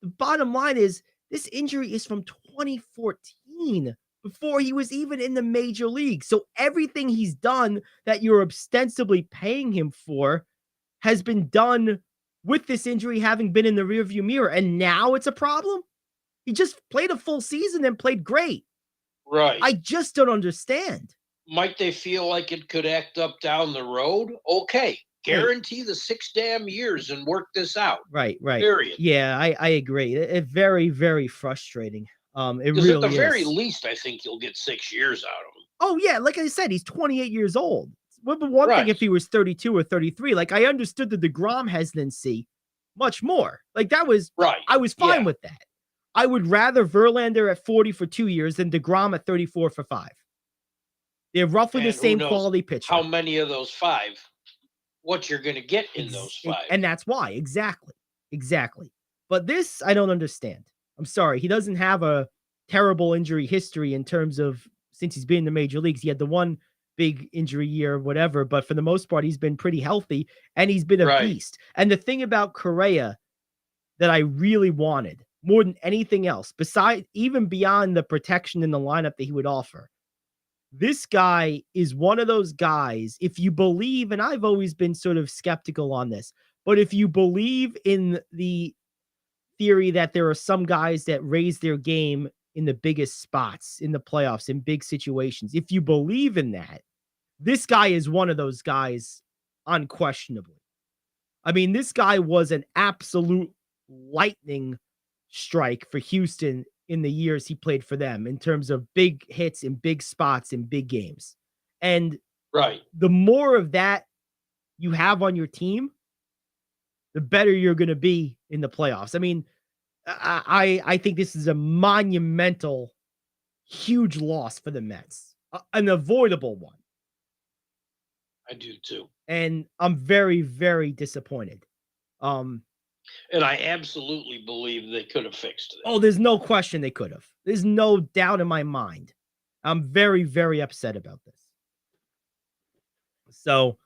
Speaker 1: The bottom line is this injury is from 2014, before he was even in the major league. So everything he's done that you're ostensibly paying him for has been done with this injury having been in the rearview mirror. And now it's a problem. He just played a full season and played great.
Speaker 2: Right.
Speaker 1: I just don't understand.
Speaker 2: Might they feel like it could act up down the road? Okay. Guarantee the 6 damn years and work this out.
Speaker 1: Right.
Speaker 2: Period.
Speaker 1: Yeah, I agree. It's very, very frustrating. It
Speaker 2: really
Speaker 1: really
Speaker 2: at the very
Speaker 1: is.
Speaker 2: least, I think you'll get 6 years out of him.
Speaker 1: Oh, yeah. Like I said, he's 28 years old. Would be one thing if he was 32 or 33. I understood the DeGrom hesitancy much more. That was
Speaker 2: right.
Speaker 1: I was fine with that. I would rather Verlander at 40 for 2 years than DeGrom at 34 for 5. They're roughly the same quality pitcher.
Speaker 2: How many of those 5? What you're going to get in those 5?
Speaker 1: And that's why exactly. But this I don't understand. I'm sorry, he doesn't have a terrible injury history in terms of since he's been in the major leagues. He had the one big injury year, whatever, but for the most part, he's been pretty healthy and he's been a beast. And the thing about Correa that I really wanted more than anything else, even beyond the protection in the lineup that he would offer, this guy is one of those guys, if you believe, and I've always been sort of skeptical on this, but if you believe in the theory that there are some guys that raise their game in the biggest spots in the playoffs, in big situations, if you believe in that, this guy is one of those guys, unquestionably. I mean, this guy was an absolute lightning strike for Houston in the years he played for them in terms of big hits in big spots in big games. And the more of that you have on your team, the better you're going to be in the playoffs. I mean, I think this is a monumental, huge loss for the Mets, an avoidable one.
Speaker 2: I do too.
Speaker 1: And I'm very, very disappointed.
Speaker 2: And I absolutely believe they could have fixed it.
Speaker 1: Oh, there's no question they could have. There's no doubt in my mind. I'm very, very upset about this. So,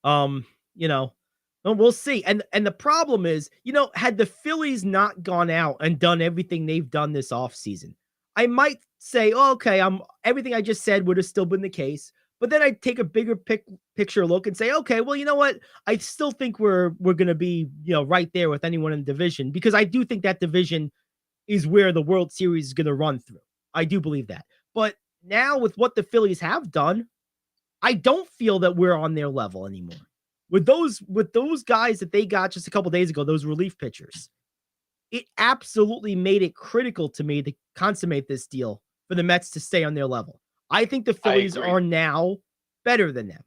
Speaker 1: we'll see. And the problem is, had the Phillies not gone out and done everything they've done this offseason, I might say, okay, everything I just said would have still been the case. But then I'd take a bigger picture look and say, okay, well, you know what? I still think we're going to be, right there with anyone in the division, because I do think that division is where the World Series is going to run through. I do believe that. But now with what the Phillies have done, I don't feel that we're on their level anymore. With those guys that they got just a couple days ago, those relief pitchers, it absolutely made it critical to me to consummate this deal for the Mets to stay on their level. I think the Phillies are now better than them.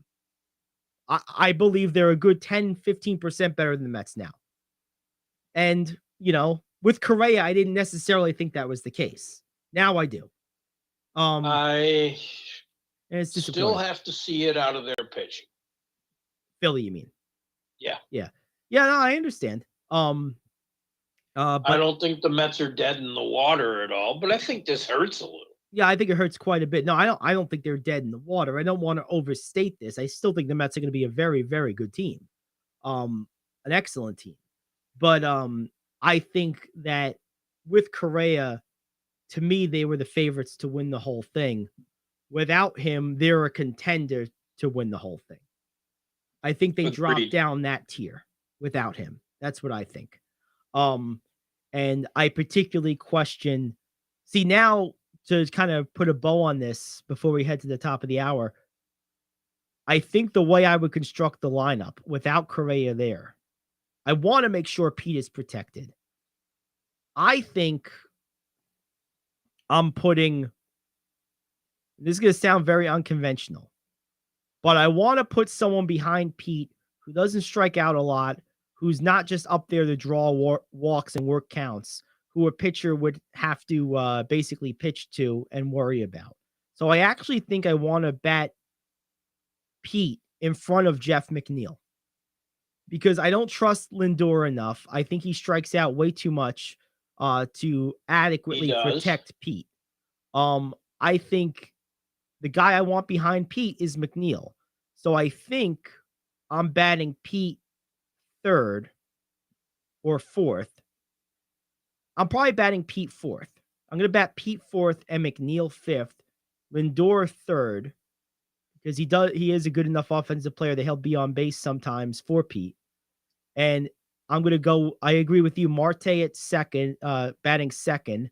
Speaker 1: I believe they're a good 10, 15% better than the Mets now. And, with Correa, I didn't necessarily think that was the case. Now I do.
Speaker 2: I
Speaker 1: still
Speaker 2: have to see it out of their pitching.
Speaker 1: Philly, you mean?
Speaker 2: Yeah.
Speaker 1: Yeah, no, I understand. But
Speaker 2: I don't think the Mets are dead in the water at all, but I think this hurts a little.
Speaker 1: Yeah, I think it hurts quite a bit. No, I don't think they're dead in the water. I don't want to overstate this. I still think the Mets are going to be a very, very good team. An excellent team. But I think that with Correa, to me, they were the favorites to win the whole thing. Without him, they're a contender to win the whole thing. I think they dropped down that tier without him. That's what I think. And I particularly question, now to kind of put a bow on this before we head to the top of the hour, I think the way I would construct the lineup without Correa there, I want to make sure Pete is protected. I think I'm putting, this is going to sound very unconventional, but I want to put someone behind Pete who doesn't strike out a lot, who's not just up there to draw walks and work counts, who a pitcher would have to basically pitch to and worry about. So I actually think I want to bat Pete in front of Jeff McNeil because I don't trust Lindor enough. I think he strikes out way too much to adequately protect Pete. I think the guy I want behind Pete is McNeil. So I think I'm batting Pete third or fourth. I'm probably batting Pete fourth. I'm going to bat Pete fourth and McNeil fifth, Lindor third, because he is a good enough offensive player that he'll be on base sometimes for Pete. And I'm going to go, I agree with you, Marte at second, batting second.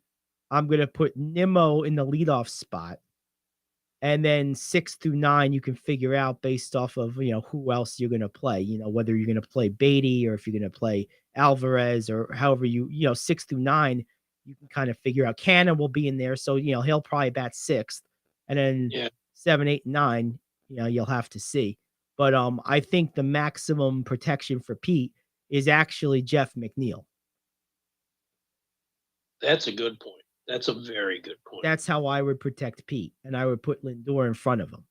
Speaker 1: I'm going to put Nimmo in the leadoff spot. And then 6 through 9, you can figure out based off of, who else you're going to play, whether you're going to play Beatty or if you're going to play Alvarez or however 6 through 9, you can kind of figure out. Cannon will be in there. So, he'll probably bat sixth. And then 7, 8, 9, you'll have to see. But I think the maximum protection for Pete is actually Jeff McNeil.
Speaker 2: That's a good point. That's a very good point.
Speaker 1: That's how I would protect Pete, and I would put Lindor in front of him.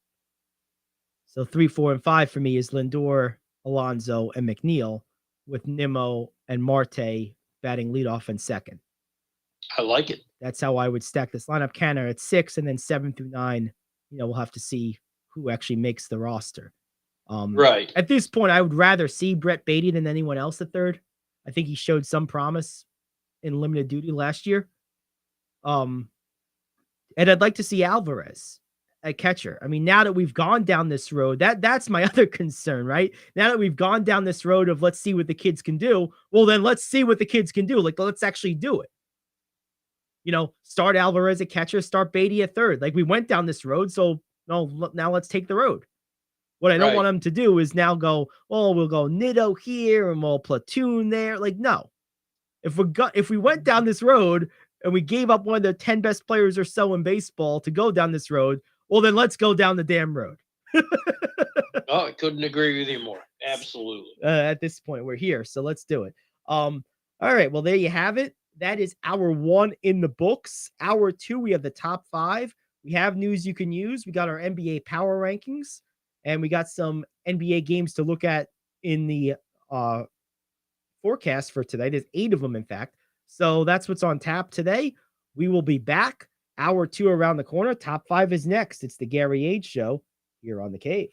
Speaker 1: So 3, 4, and 5 for me is Lindor, Alonso, and McNeil, with Nimmo and Marte batting leadoff and second.
Speaker 2: I like it.
Speaker 1: That's how I would stack this lineup. Canner at 6, and then 7 through 9. We'll have to see who actually makes the roster.
Speaker 2: Right.
Speaker 1: At this point, I would rather see Brett Beatty than anyone else at third. I think he showed some promise in limited duty last year. And I'd like to see Alvarez at catcher. I mean, now that we've gone down this road, that's my other concern, right? Now that we've gone down this road of let's see what the kids can do, well, then let's see what the kids can do. Like, let's actually do it. Start Alvarez at catcher, start Beatty at third. Like, we went down this road, so no, now let's take the road. What I don't want them to do is now go, oh, we'll go Nitto here and we'll platoon there. Like, no. If we went down this road and we gave up one of the 10 best players or so in baseball to go down this road, well, then let's go down the damn road.
Speaker 2: Oh, I couldn't agree with you more. Absolutely.
Speaker 1: At this point, we're here, so let's do it. All right, well, there you have it. That is hour 1 in the books. Hour 2, we have the top 5. We have news you can use. We got our NBA power rankings, and we got some NBA games to look at in the forecast for today. There's 8 of them, in fact. So that's what's on tap today. We will be back. Hour 2 around the corner. Top 5 is next. It's the Gary Ayd Show here on The Cave.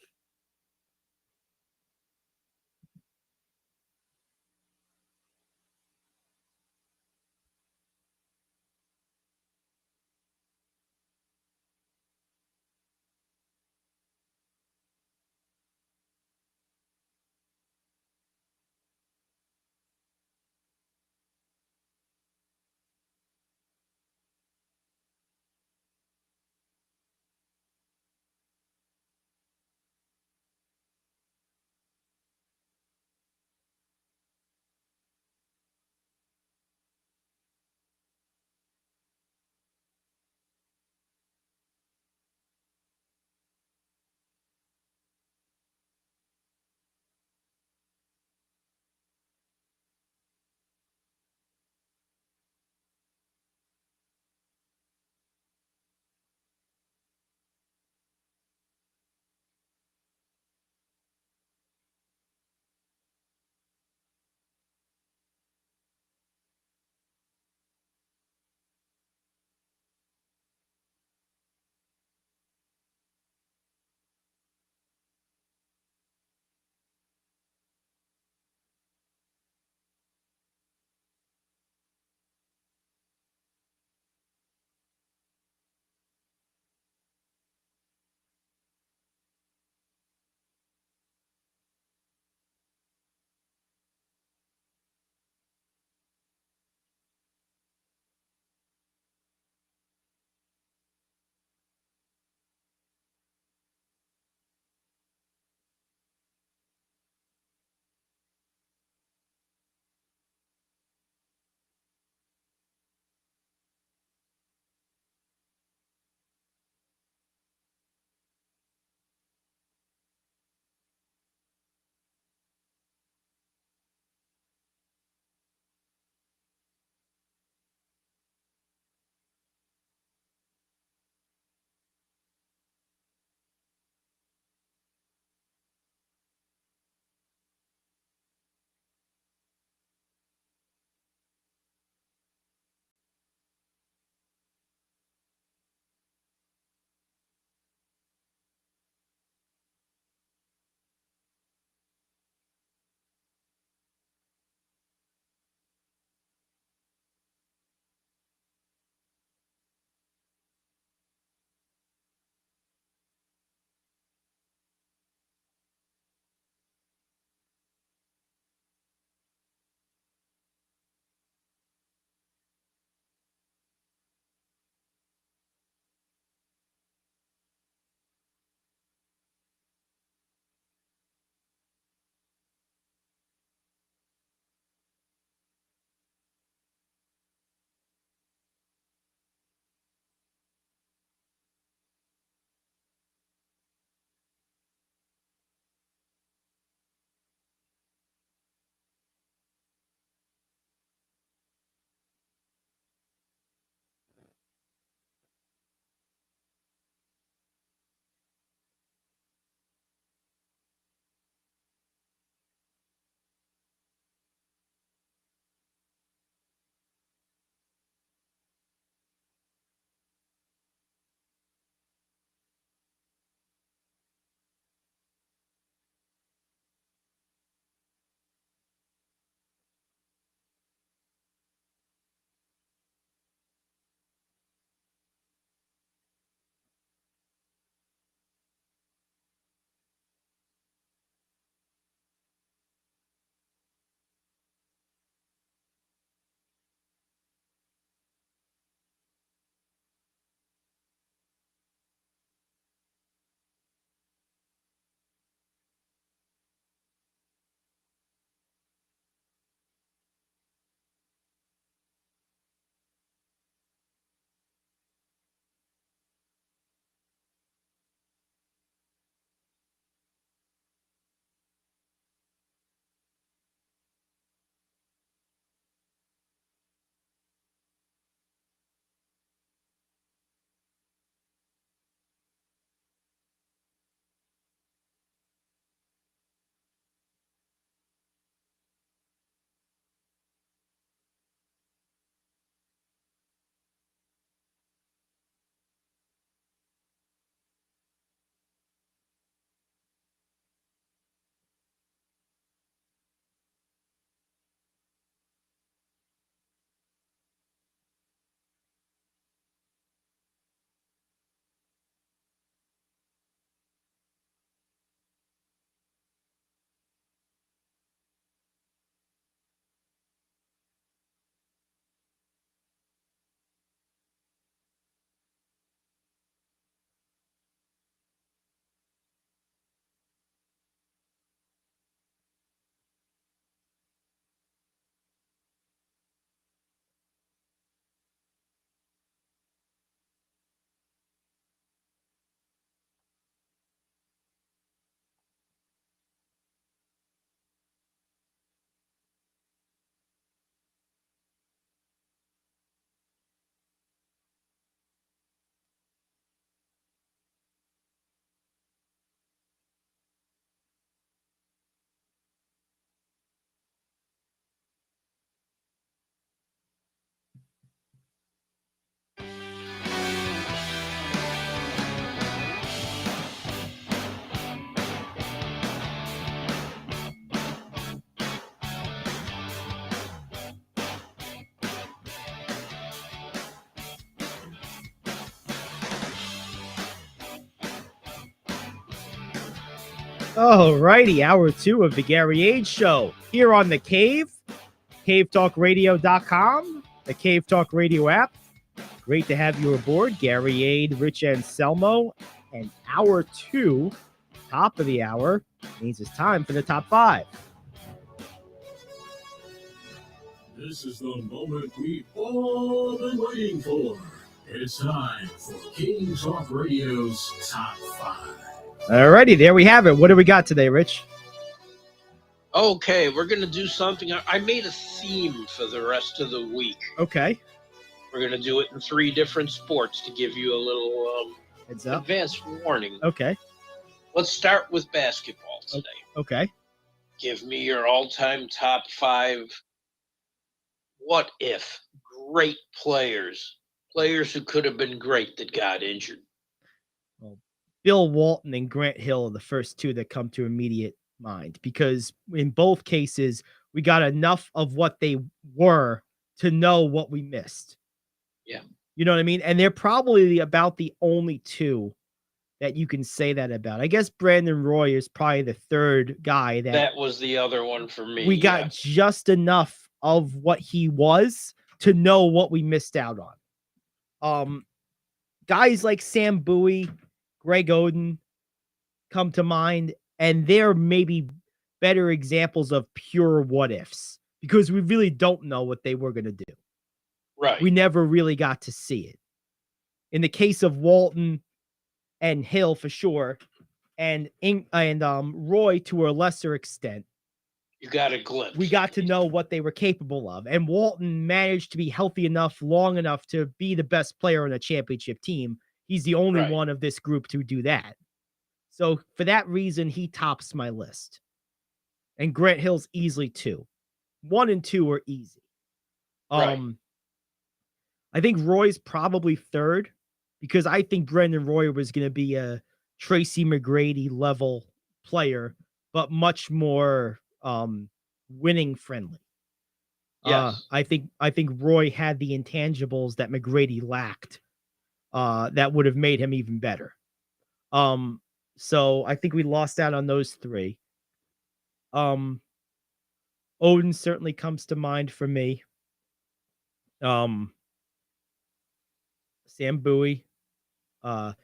Speaker 1: All righty, hour 2 of the Gary Ayd Show here on The Cave, cavetalkradio.com, the Cave Talk Radio app. Great to have you aboard, Gary Ayd, Rich Anselmo, and hour 2, top of the hour, means it's time for the top 5.
Speaker 8: This is the moment we've all been waiting for. It's time for King Talk Radio's Top 5.
Speaker 1: All righty, there we have it. What do we got today, Rich?
Speaker 2: Okay, we're going to do something. I made a theme for the rest of the week.
Speaker 1: Okay.
Speaker 2: We're going to do it in 3 different sports to give you a little
Speaker 1: Heads up.
Speaker 2: advanced warning.
Speaker 1: Okay.
Speaker 2: Let's start with basketball today.
Speaker 1: Okay.
Speaker 2: Give me your all-time top 5 what if great players who could have been great that got injured.
Speaker 1: Bill Walton and Grant Hill are the first 2 that come to immediate mind, because in both cases, we got enough of what they were to know what we missed.
Speaker 2: Yeah.
Speaker 1: You know what I mean? And they're probably about the only 2 that you can say that about. I guess Brandon Roy is probably the third guy
Speaker 2: that was the other one for me.
Speaker 1: We got just enough of what he was to know what we missed out on. Guys like Sam Bowie, Greg Oden come to mind, and they're maybe better examples of pure what ifs, because we really don't know what they were going to do.
Speaker 2: Right.
Speaker 1: We never really got to see it. In the case of Walton and Hill, for sure, and Roy to a lesser extent,
Speaker 2: you got a glimpse.
Speaker 1: we got to know what they were capable of. And Walton managed to be healthy enough, long enough to be the best player on a championship team. He's the only one of this group to do that. So for that reason, he tops my list. And Grant Hill's easily 2. 1 and 2 are easy. I think Roy's probably third, because I think Brendan Roy was going to be a Tracy McGrady level player, but much more winning friendly.
Speaker 2: Yes.
Speaker 1: I think Roy had the intangibles that McGrady lacked, that would have made him even better. So I think we lost out on those 3. Oden certainly comes to mind for me. Sam Bowie. It's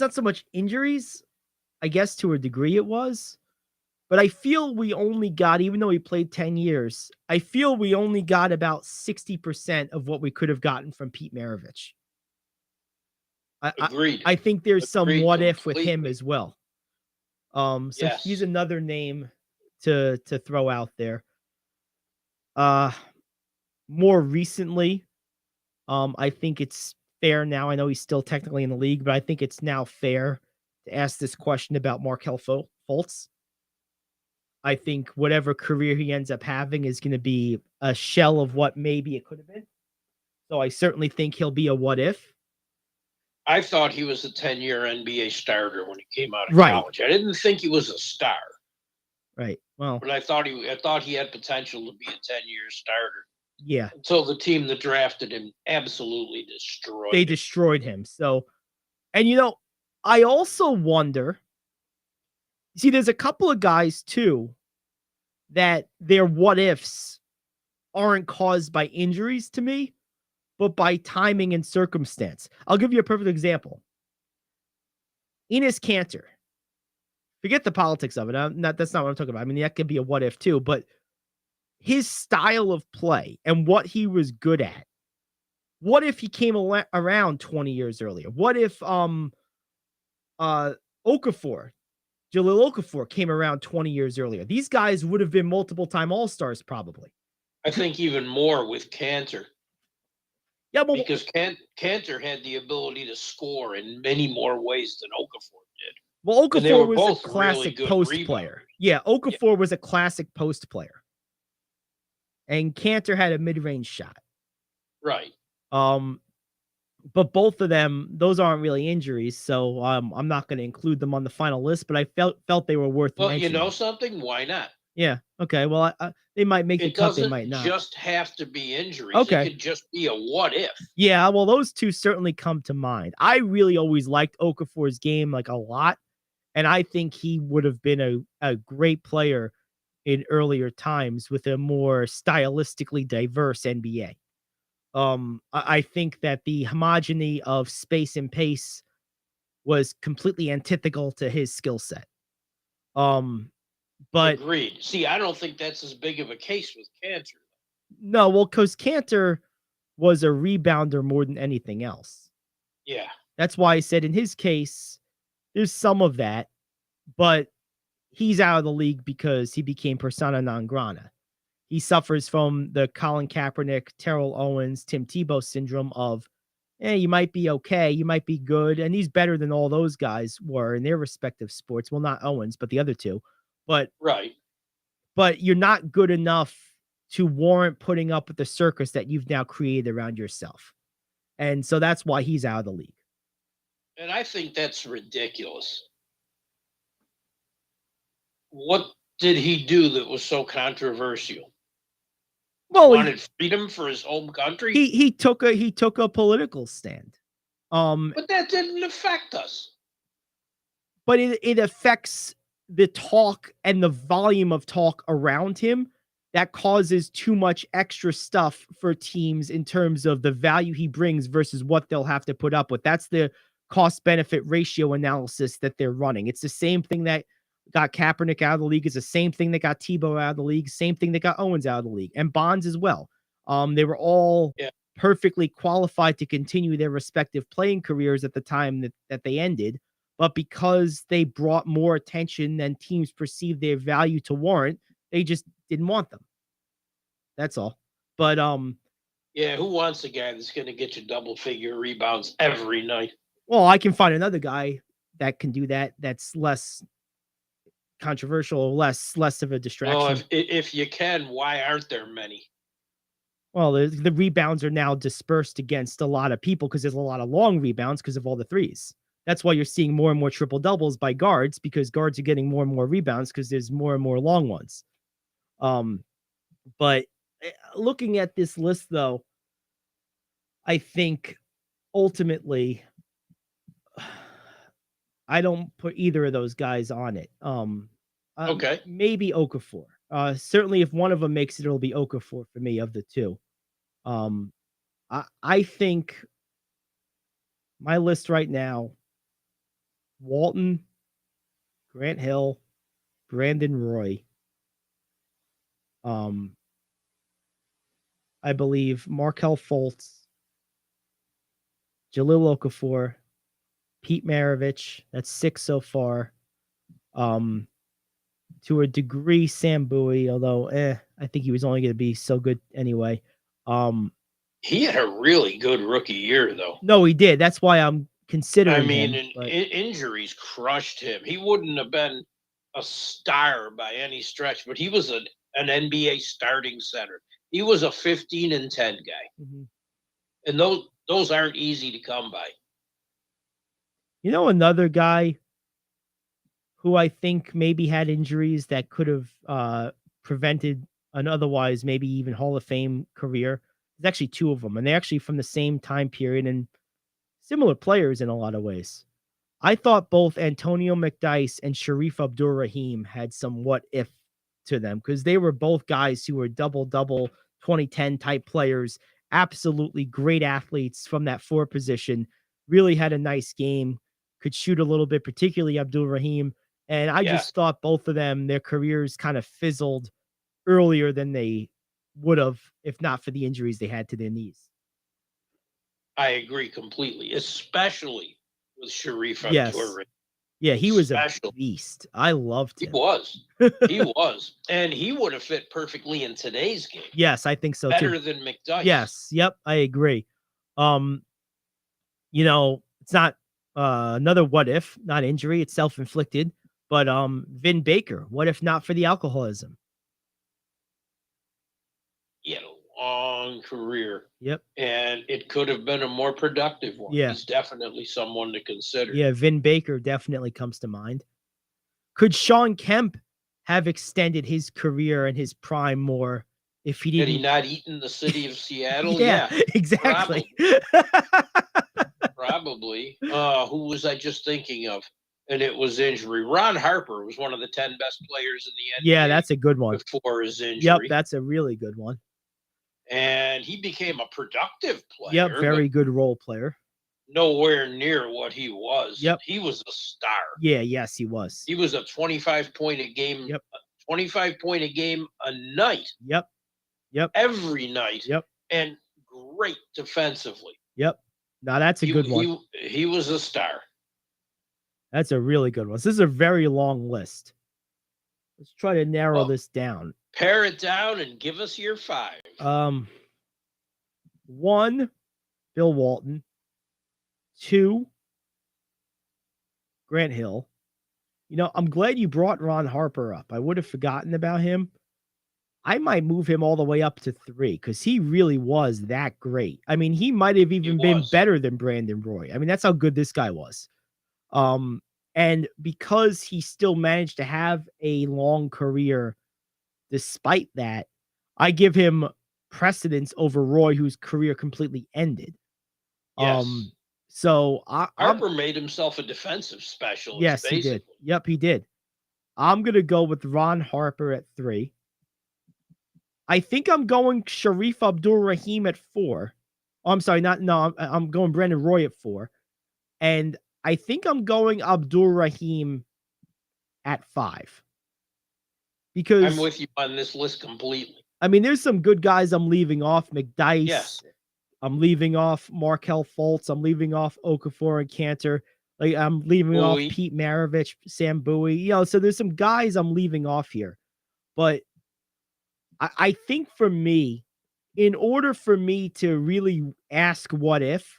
Speaker 1: not so much injuries, I guess to a degree it was, but I feel we only got, even though he played 10 years, I feel we only got about 60% of what we could have gotten from Pete Maravich.
Speaker 2: Agreed.
Speaker 1: I think there's some what if with him
Speaker 2: completely.
Speaker 1: as well. So he's another name to throw out there. More recently, I think it's fair now. I know he's still technically in the league, but I think it's now fair to ask this question about Markelle Fultz. I think whatever career he ends up having is going to be a shell of what maybe it could have been. So I certainly think he'll be a what if.
Speaker 2: I thought he was a 10-year NBA starter when he came out of
Speaker 1: Right.
Speaker 2: college. I didn't think he was a star,
Speaker 1: Right. Well,
Speaker 2: but I thought he had potential to be a 10-year starter
Speaker 1: yeah,
Speaker 2: until the team that drafted him absolutely destroyed
Speaker 1: they
Speaker 2: him.
Speaker 1: destroyed him. So, and I also wonder, see, there's a couple of guys too that their what ifs aren't caused by injuries to me, but by timing and circumstance. I'll give you a perfect example. Enes Kanter. Forget the politics of it. That's not what I'm talking about. I mean, that could be a what if too, but his style of play and what he was good at. What if he came around 20 years earlier? What if Jaleel Okafor came around 20 years earlier? These guys would have been multiple-time All-Stars probably.
Speaker 2: I think even more with Kanter.
Speaker 1: Yeah, but
Speaker 2: Because Kanter had the ability to score in many more ways than Okafor did.
Speaker 1: well,
Speaker 2: And they
Speaker 1: Okafor
Speaker 2: were
Speaker 1: was a
Speaker 2: both really
Speaker 1: classic
Speaker 2: good
Speaker 1: post
Speaker 2: rebounders.
Speaker 1: player. Yeah, Okafor was a classic post player. And Kanter had a mid-range shot.
Speaker 2: Right.
Speaker 1: But both of them, those aren't really injuries, so I'm not going to include them on the final list, but I felt they were worth
Speaker 2: Well,
Speaker 1: mentioning.
Speaker 2: you know something? Why not?
Speaker 1: Yeah, okay, well, they might make the
Speaker 2: It
Speaker 1: cut, they
Speaker 2: doesn't
Speaker 1: might not.
Speaker 2: just have to be injuries.
Speaker 1: Okay.
Speaker 2: It could just be a what if.
Speaker 1: Yeah, well, those two certainly come to mind. I really always liked Okafor's game, like, a lot, And I think he would have been a great player in earlier times with a more stylistically diverse NBA. I think that the homogeny of space and pace was completely antithetical to his skill set. But
Speaker 2: Agreed. See, I don't think that's as big of a case with Cantor.
Speaker 1: no, well, because Cantor was a rebounder more than anything else.
Speaker 2: Yeah.
Speaker 1: That's why I said in his case, there's some of that, but he's out of the league because he became persona non grata. He suffers from the Colin Kaepernick, Terrell Owens, Tim Tebow syndrome of, you might be okay, you might be good, and he's better than all those guys were in their respective sports. Well, not Owens, but the other two. But
Speaker 2: Right.
Speaker 1: you're not good enough to warrant putting up with the circus that you've now created around yourself. And so that's why he's out of the league.
Speaker 2: And I think that's ridiculous. What did he do that was so controversial?
Speaker 1: Well,
Speaker 2: Wanted freedom for his home country?
Speaker 1: he took a political stand.
Speaker 2: But that didn't affect us.
Speaker 1: But it affects the talk and the volume of talk around him that causes too much extra stuff for teams in terms of the value he brings versus what they'll have to put up with. That's the cost benefit ratio analysis that they're running. It's the same thing that got Kaepernick out of the league. It's the same thing that got Tebow out of the league. Same thing that got Owens out of the league, and Bonds as well. They were all perfectly qualified to continue their respective playing careers at the time that they ended. But because they brought more attention than teams perceived their value to warrant, they just didn't want them. That's all. But
Speaker 2: yeah, who wants a guy that's going to get you double figure rebounds every night?
Speaker 1: Well, I can find another guy that can do that. That's less controversial, less of a distraction.
Speaker 2: Well, if you can, why aren't there many?
Speaker 1: Well, the rebounds are now dispersed against a lot of people because there's a lot of long rebounds because of all the threes. That's why you're seeing more and more triple doubles by guards, because guards are getting more and more rebounds because there's more and more long ones. But looking at this list, though, I think ultimately I don't put either of those guys on it.
Speaker 2: Okay.
Speaker 1: Maybe Okafor. Certainly, if one of them makes it, it'll be Okafor for me of the two. I think my list right now: Walton, Grant Hill, Brandon Roy. I believe Markelle Fultz, Jahlil Okafor, Pete Maravich. That's 6 so far. To a degree, Sam Bowie, although I think he was only going to be so good anyway.
Speaker 2: He had a really good rookie year, though.
Speaker 1: No, he did. That's why I'm considering.
Speaker 2: I mean,
Speaker 1: him,
Speaker 2: injuries crushed him. He wouldn't have been a star by any stretch, but he was an NBA starting center. He was a 15 and 10 guy, and those aren't easy to come by.
Speaker 1: You know, another guy who I think maybe had injuries that could have prevented an otherwise maybe even Hall of Fame career. There's actually 2 of them, and they're actually from the same time period and similar players in a lot of ways. I thought both Antonio McDyess and Sharif Abdur-Rahim had some what if to them, because they were both guys who were double-double 2010 type players, absolutely great athletes from that 4 position, really had a nice game, could shoot a little bit, particularly Abdur-Rahim. And I just thought both of them, their careers kind of fizzled earlier than they would have if not for the injuries they had to their knees.
Speaker 2: I agree completely, especially with Sharif
Speaker 1: Yes.
Speaker 2: Abdur-Rahim.
Speaker 1: Yeah, he was a beast. I loved him.
Speaker 2: He was. He was. And he would have fit perfectly in today's game.
Speaker 1: Yes, I think so
Speaker 2: Better
Speaker 1: too.
Speaker 2: than McDyess.
Speaker 1: Yes. Yep, I agree. You know, it's not another what if, not injury, it's self-inflicted. But Vin Baker, what if not for the alcoholism?
Speaker 2: He had a long career.
Speaker 1: Yep.
Speaker 2: And it could have been a more productive one.
Speaker 1: Yeah.
Speaker 2: He's definitely someone to consider.
Speaker 1: Yeah, Vin Baker definitely comes to mind. Could Sean Kemp have extended his career and his prime more if he didn't?
Speaker 2: Had he not eaten the city of Seattle?
Speaker 1: Yeah, exactly.
Speaker 2: Probably. Who was I just thinking of? and it was injury. Ron Harper was one of the 10 best players in the NBA.
Speaker 1: Yeah, that's a good one.
Speaker 2: Before his injury.
Speaker 1: Yep, that's a really good one.
Speaker 2: And he became a productive player.
Speaker 1: Yep, very good role player.
Speaker 2: Nowhere near what he was.
Speaker 1: Yep.
Speaker 2: He was a star.
Speaker 1: Yeah, yes, he was.
Speaker 2: He was a 25 point a game.
Speaker 1: Yep.
Speaker 2: 25 point a game a night.
Speaker 1: Yep.
Speaker 2: Every night.
Speaker 1: Yep.
Speaker 2: And great defensively.
Speaker 1: Yep. Now that's a good one.
Speaker 2: He was a star.
Speaker 1: That's a really good one. So this is a very long list. Let's try to narrow this down.
Speaker 2: Pare it down and give us your 5.
Speaker 1: 1, Bill Walton. 2, Grant Hill. You know, I'm glad you brought Ron Harper up. I would have forgotten about him. I might move him all the way up to 3 because he really was that great. I mean, he might have even been better than Brandon Roy. I mean, that's how good this guy was. And because he still managed to have a long career despite that, I give him precedence over Roy, whose career completely ended.
Speaker 2: Yes.
Speaker 1: So
Speaker 2: Harper made himself a defensive specialist.
Speaker 1: Yes,
Speaker 2: basically.
Speaker 1: he did. Yep, he did. I'm going to go with Ron Harper at 3. I think I'm going Sharif Abdul-Rahim at 4. Oh, I'm sorry. I'm going Brandon Roy at 4. And I think I'm going Abdul-Rahim at 5. Because
Speaker 2: I'm with you on this list completely.
Speaker 1: I mean, there's some good guys I'm leaving off. McDyess.
Speaker 2: Yes.
Speaker 1: I'm leaving off Markelle Fultz. I'm leaving off Okafor and Cantor. Like I'm leaving off Pete Maravich, Sam Bowie. You know, so there's some guys I'm leaving off here. But I think for me, in order for me to really ask what if,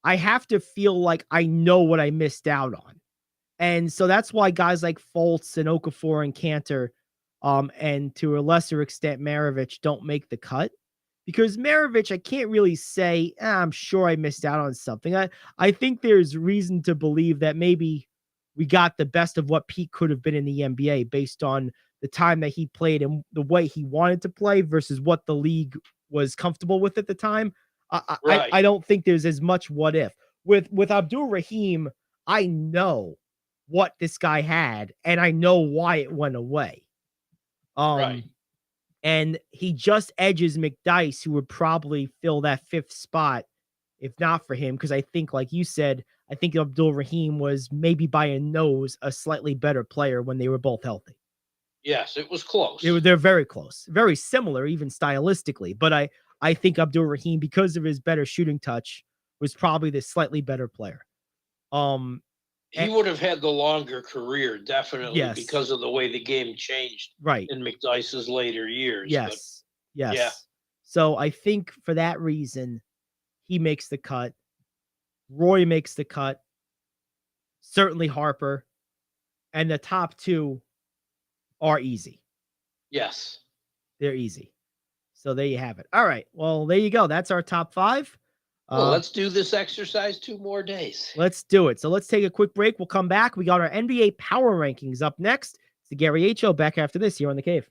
Speaker 1: I have to feel like I know what I missed out on. And so that's why guys like Fultz and Okafor and Cantor, and to a lesser extent Maravich, don't make the cut. Because Maravich, I can't really say, I'm sure I missed out on something. I think there's reason to believe that maybe we got the best of what Pete could have been in the NBA based on the time that he played and the way he wanted to play versus what the league was comfortable with at the time. I don't think there's as much what if. With Abdul-Rahim, I know what this guy had, and I know why it went away. And he just edges McDyess, who would probably fill that 5th spot if not for him. Because I think, like you said, I think Abdul-Rahim was maybe by a nose a slightly better player when they were both healthy.
Speaker 2: Yes, it was close.
Speaker 1: They're very close, very similar, even stylistically. But I think Abdul-Rahim, because of his better shooting touch, was probably the slightly better player.
Speaker 2: He would have had the longer career, definitely, because of the way the game changed in McDyess's later years.
Speaker 1: Yes. Yeah. So I think for that reason, he makes the cut. Roy makes the cut. Certainly Harper. And the top 2 are easy.
Speaker 2: Yes.
Speaker 1: They're easy. So there you have it. All right. Well, there you go. That's our top 5.
Speaker 2: Well, let's do this exercise 2 more days.
Speaker 1: Let's do it. So let's take a quick break. We'll come back. We got our NBA Power Rankings up next. It's the Gary Ayd Show back after this here on The Cave.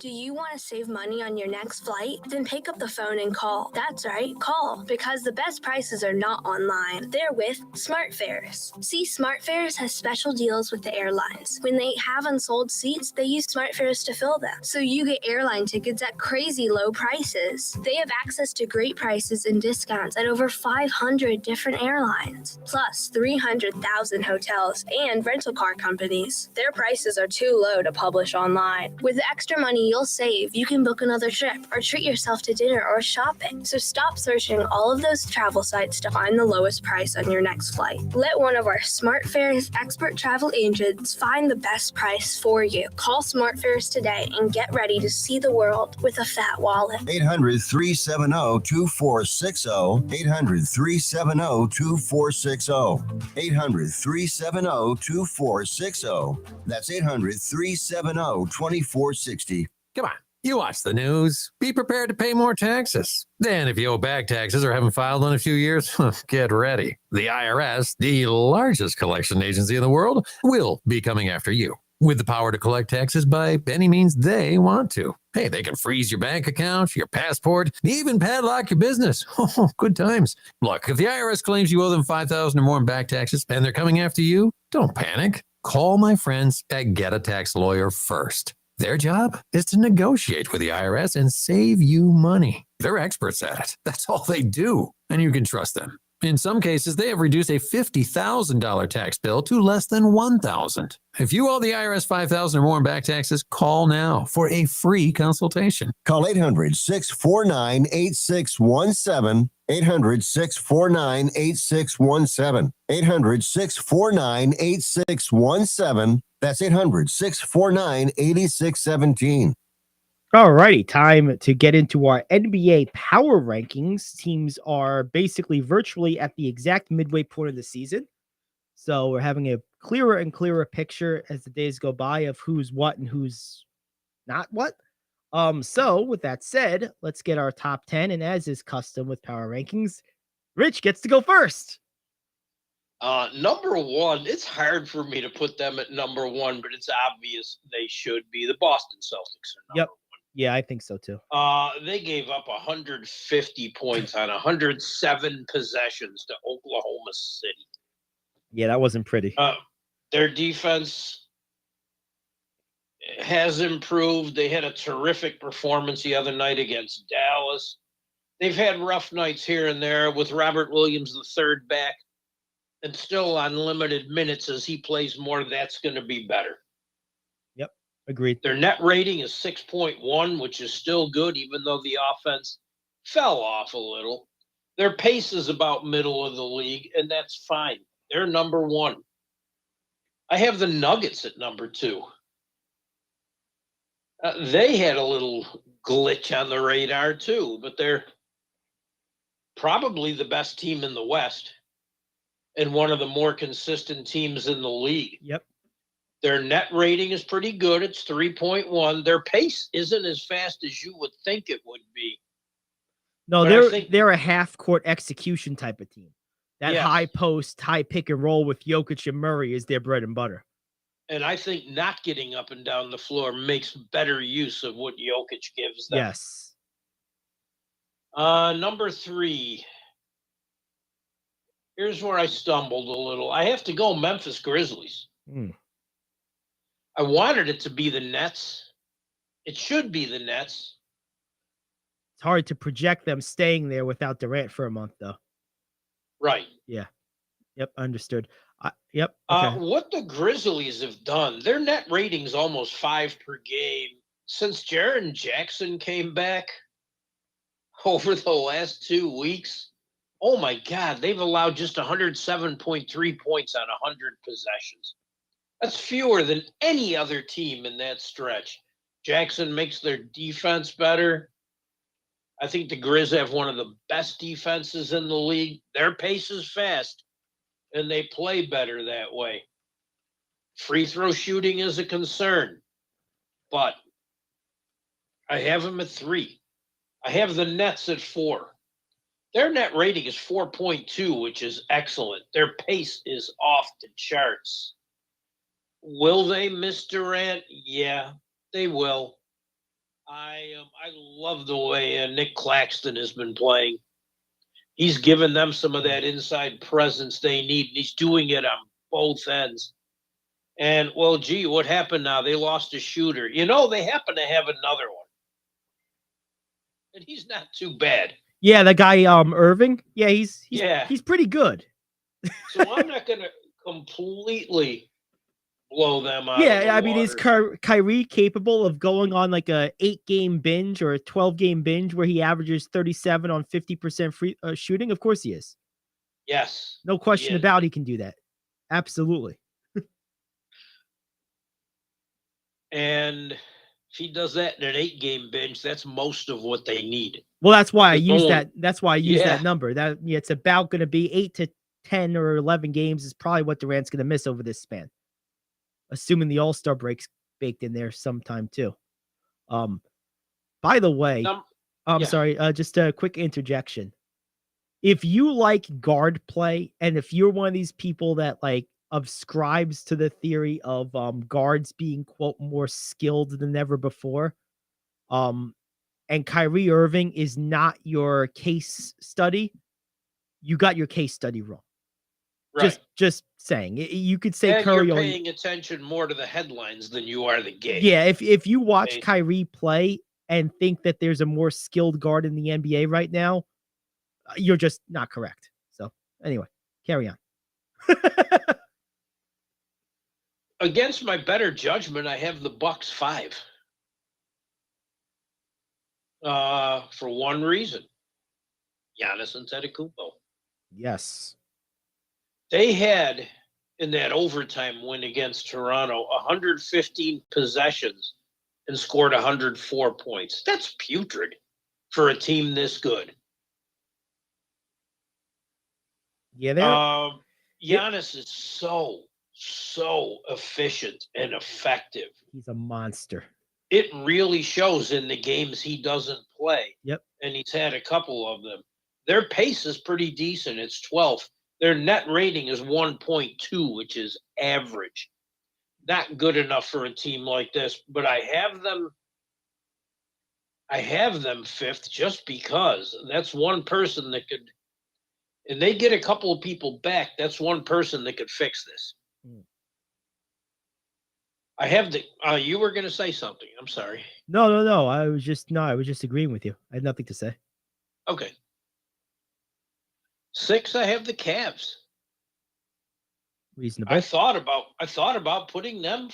Speaker 9: Do you want to save money on your next flight? Then pick up the phone and call. That's right, call. Because the best prices are not online. They're with SmartFares. See, SmartFares has special deals with the airlines. When they have unsold seats, they use SmartFares to fill them. So you get airline tickets at crazy low prices. They have access to great prices and discounts at over 500 different airlines. Plus 300,000 hotels and rental car companies. Their prices are too low to publish online. With the extra money you'll save, you can book another trip or treat yourself to dinner or shopping. So stop searching all of those travel sites to find the lowest price on your next flight. Let one of our SmartFares expert travel agents find the best price for you. Call SmartFares today and get ready to see the world with a fat wallet.
Speaker 4: 800-370-2460. 800-370-2460. 800-370-2460. That's 800-370-2460.
Speaker 10: Come on, you watch the news. Be prepared to pay more taxes. Then if you owe back taxes or haven't filed in a few years, get ready. The IRS, the largest collection agency in the world, will be coming after you. with the power to collect taxes by any means they want to. Hey, they can freeze your bank account, your passport, even padlock your business. Oh, good times. Look, if the IRS claims you owe them $5,000 or more in back taxes and they're coming after you, don't panic. Call my friends at Get a Tax Lawyer first. Their job is to negotiate with the IRS and save you money. They're experts at it. That's all they do, and you can trust them. In some cases, they have reduced a $50,000 tax bill to less than $1,000. If you owe the IRS $5,000 or more in back taxes, call now for a free consultation.
Speaker 4: Call 800-649-8617. 800-649-8617. 800-649-8617. That's 800-649-8617.
Speaker 1: All righty, time to get into our NBA power rankings. Teams are basically virtually at the exact midway point of the season. So we're having a clearer and clearer picture as the days go by of who's what and who's not what. So with that said, let's get our top 10. And as is custom with power rankings, Rich gets to go first.
Speaker 2: Number one, it's hard for me to put them at number one, but it's obvious they should be. The Boston Celtics are number one.
Speaker 1: Yeah, I think so too.
Speaker 2: They gave up 150 points on 107 possessions to Oklahoma City.
Speaker 1: Yeah, that wasn't pretty.
Speaker 2: Their defense has improved. They had a terrific performance the other night against Dallas. They've had rough nights here and there with Robert Williams, the third back, and still on limited minutes as he plays more. That's going to be better.
Speaker 1: Agreed.
Speaker 2: Their net rating is 6.1, which is still good, even though the offense fell off a little. Their pace is about middle of the league, and that's fine. They're number one. I have the Nuggets at number two. They had a little glitch on the radar, too, but they're probably the best team in the West and one of the more consistent teams in the league.
Speaker 1: Yep.
Speaker 2: Their net rating is pretty good. It's 3.1. Their pace isn't as fast as you would think it would be.
Speaker 1: No, they're a half-court execution type of team. That high post, high pick and roll with Jokic and Murray is their bread and butter.
Speaker 2: And I think not getting up and down the floor makes better use of what Jokic gives them.
Speaker 1: Yes.
Speaker 2: Number three. Here's where I stumbled a little. I have to go Memphis Grizzlies. I wanted it to be the Nets. It should be the Nets.
Speaker 1: It's hard to project them staying there without Durant for a month, though.
Speaker 2: Right.
Speaker 1: Yeah. Yep. Understood. Yep. Okay.
Speaker 2: What the Grizzlies have done, their net rating's almost 5 per game. Since Jaren Jackson came back over the last 2 weeks, oh my God, they've allowed just 107.3 points on 100 possessions. That's fewer than any other team in that stretch. Jackson makes their defense better. I think the Grizz have one of the best defenses in the league. Their pace is fast, and they play better that way. Free throw shooting is a concern, but I have them at 3. I have the Nets at 4. Their net rating is 4.2, which is excellent. Their pace is off the charts. Will they miss Durant? Yeah, they will. I love the way Nick Claxton has been playing. He's given them some of that inside presence they need, and he's doing it on both ends. And, well, gee, what happened now? They lost a shooter. You know, they happen to have another one. And he's not too bad.
Speaker 1: Yeah, the guy Irving. Yeah, he's pretty good.
Speaker 2: So I'm not going to completely blow them out.
Speaker 1: Yeah, I mean, is Kyrie capable of going on like a 8-game binge or a 12-game binge where he averages 37 on 50% free shooting? Of course he is.
Speaker 2: Yes.
Speaker 1: No question about he can do that. Absolutely.
Speaker 2: And if he does that in an 8-game binge, that's most of what they need.
Speaker 1: Well, that's why I use that. That's why I use that number. That it's about going to be 8 to 10 or 11 games is probably what Durant's going to miss over this span. Assuming the All-Star break's baked in there sometime too. By the way, sorry, just a quick interjection. If you like guard play, and if you're one of these people that like ascribes to the theory of guards being, quote, more skilled than ever before. And Kyrie Irving is not your case study. You got your case study wrong.
Speaker 2: Right.
Speaker 1: Just saying. You could say
Speaker 2: And
Speaker 1: Curry
Speaker 2: you're
Speaker 1: only.
Speaker 2: paying attention more to the headlines than you are the game.
Speaker 1: Yeah, if you watch
Speaker 2: Okay.
Speaker 1: Kyrie play and think that there's a more skilled guard in the NBA right now, you're just not correct. So anyway, carry on.
Speaker 2: Against my better judgment, I have the Bucks 5. For one reason. Giannis Antetokounmpo.
Speaker 1: Yes.
Speaker 2: They had, in that overtime win against Toronto, 115 possessions and scored 104 points. That's putrid for a team this good.
Speaker 1: Yeah,
Speaker 2: Giannis is so efficient and effective.
Speaker 1: He's a monster.
Speaker 2: It really shows in the games he doesn't play.
Speaker 1: Yep.
Speaker 2: And he's had a couple of them. Their pace is pretty decent. It's 12th. Their net rating is 1.2, which is average. Not good enough for a team like this, but I have them 5th just because that's one person that could, and they get a couple of people back. That's one person that could fix this. I have the, you were going to say something. I'm sorry.
Speaker 1: No. I was just agreeing with you. I had nothing to say.
Speaker 2: Okay. 6, I have the Cavs.
Speaker 1: Reasonable.
Speaker 2: I thought about putting them 5.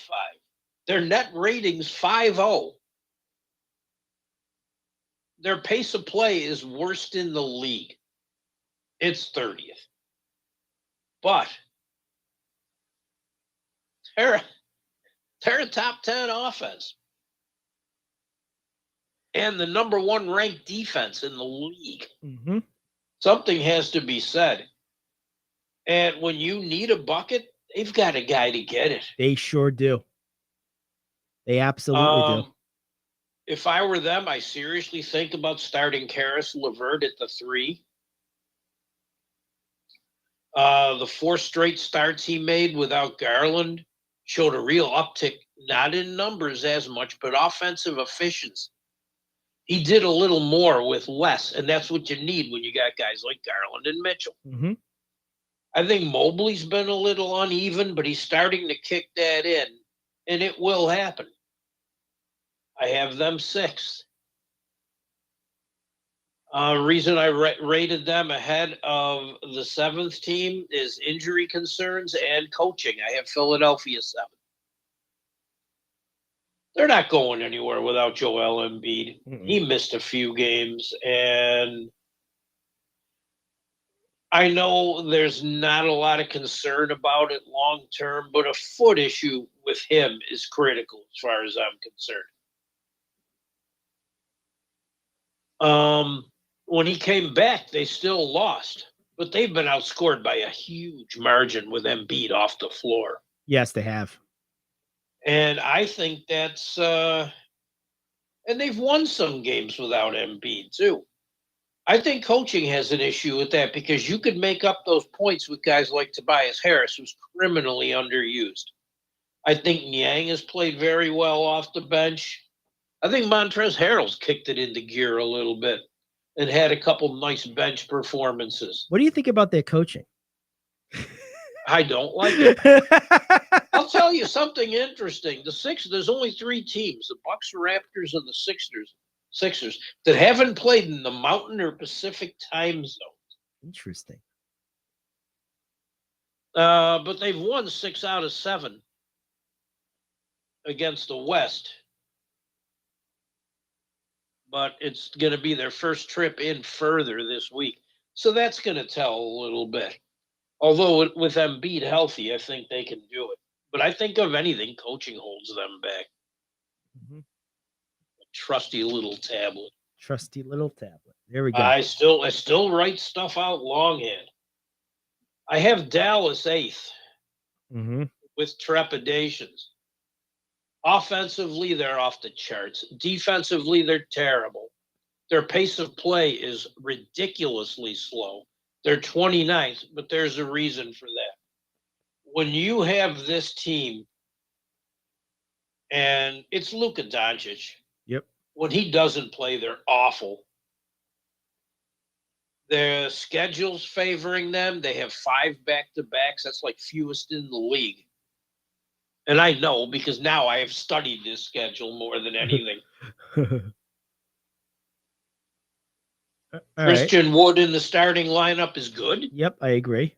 Speaker 2: Their net rating's 5.0. Their pace of play is worst in the league. It's 30th. But they're a top 10 offense. And the number 1 ranked defense in the league.
Speaker 1: Mm-hmm.
Speaker 2: Something has to be said. And when you need a bucket, they've got a guy to get it.
Speaker 1: They sure do. They absolutely do.
Speaker 2: If I were them, I seriously think about starting Karis LeVert at the 3. The 4 straight starts he made without Garland showed a real uptick, not in numbers as much, but offensive efficiency. He did a little more with less, and that's what you need when you got guys like Garland and Mitchell.
Speaker 1: Mm-hmm.
Speaker 2: I think Mobley's been a little uneven, but he's starting to kick that in, and it will happen. I have them 6th. Reason I rated them ahead of the 7th team is injury concerns and coaching. I have Philadelphia 7th. They're not going anywhere without Joel Embiid.
Speaker 1: Mm-mm.
Speaker 2: He missed a few games, and I know there's not a lot of concern about it long term, but a foot issue with him is critical as far as I'm concerned. When he came back, they still lost, but they've been outscored by a huge margin with Embiid off the floor.
Speaker 1: Yes, they have.
Speaker 2: And I think that's and they've won some games without Embiid too. I think coaching has an issue with that because you could make up those points with guys like Tobias Harris, who's criminally underused. I think Niang has played very well off the bench. I think Montrezl Harrell's kicked it into gear a little bit and had a couple nice bench performances.
Speaker 1: What do you think about their coaching?
Speaker 2: I don't like it. I'll tell you something interesting. There's only 3 teams, the Bucks, Raptors, and the Sixers, that haven't played in the Mountain or Pacific time zones.
Speaker 1: Interesting.
Speaker 2: But they've won 6 out of 7 against the West. But it's going to be their first trip in further this week. So that's going to tell a little bit. Although with Embiid healthy, I think they can do it. But I think of anything, coaching holds them back.
Speaker 1: Mm-hmm.
Speaker 2: Trusty little tablet.
Speaker 1: Trusty little tablet. There we go.
Speaker 2: I still write stuff out longhand. I have Dallas 8th
Speaker 1: Mm-hmm.
Speaker 2: with trepidations. Offensively, they're off the charts. Defensively, they're terrible. Their pace of play is ridiculously slow. They're 29th, but there's a reason for that. when you have this team, and it's Luka Doncic.
Speaker 1: Yep.
Speaker 2: When he doesn't play, they're awful. Their schedule's favoring them. They have 5 back-to-backs. That's like fewest in the league. And I know because now I have studied this schedule more than anything. Christian Wood in the starting lineup is good.
Speaker 1: Yep, I agree.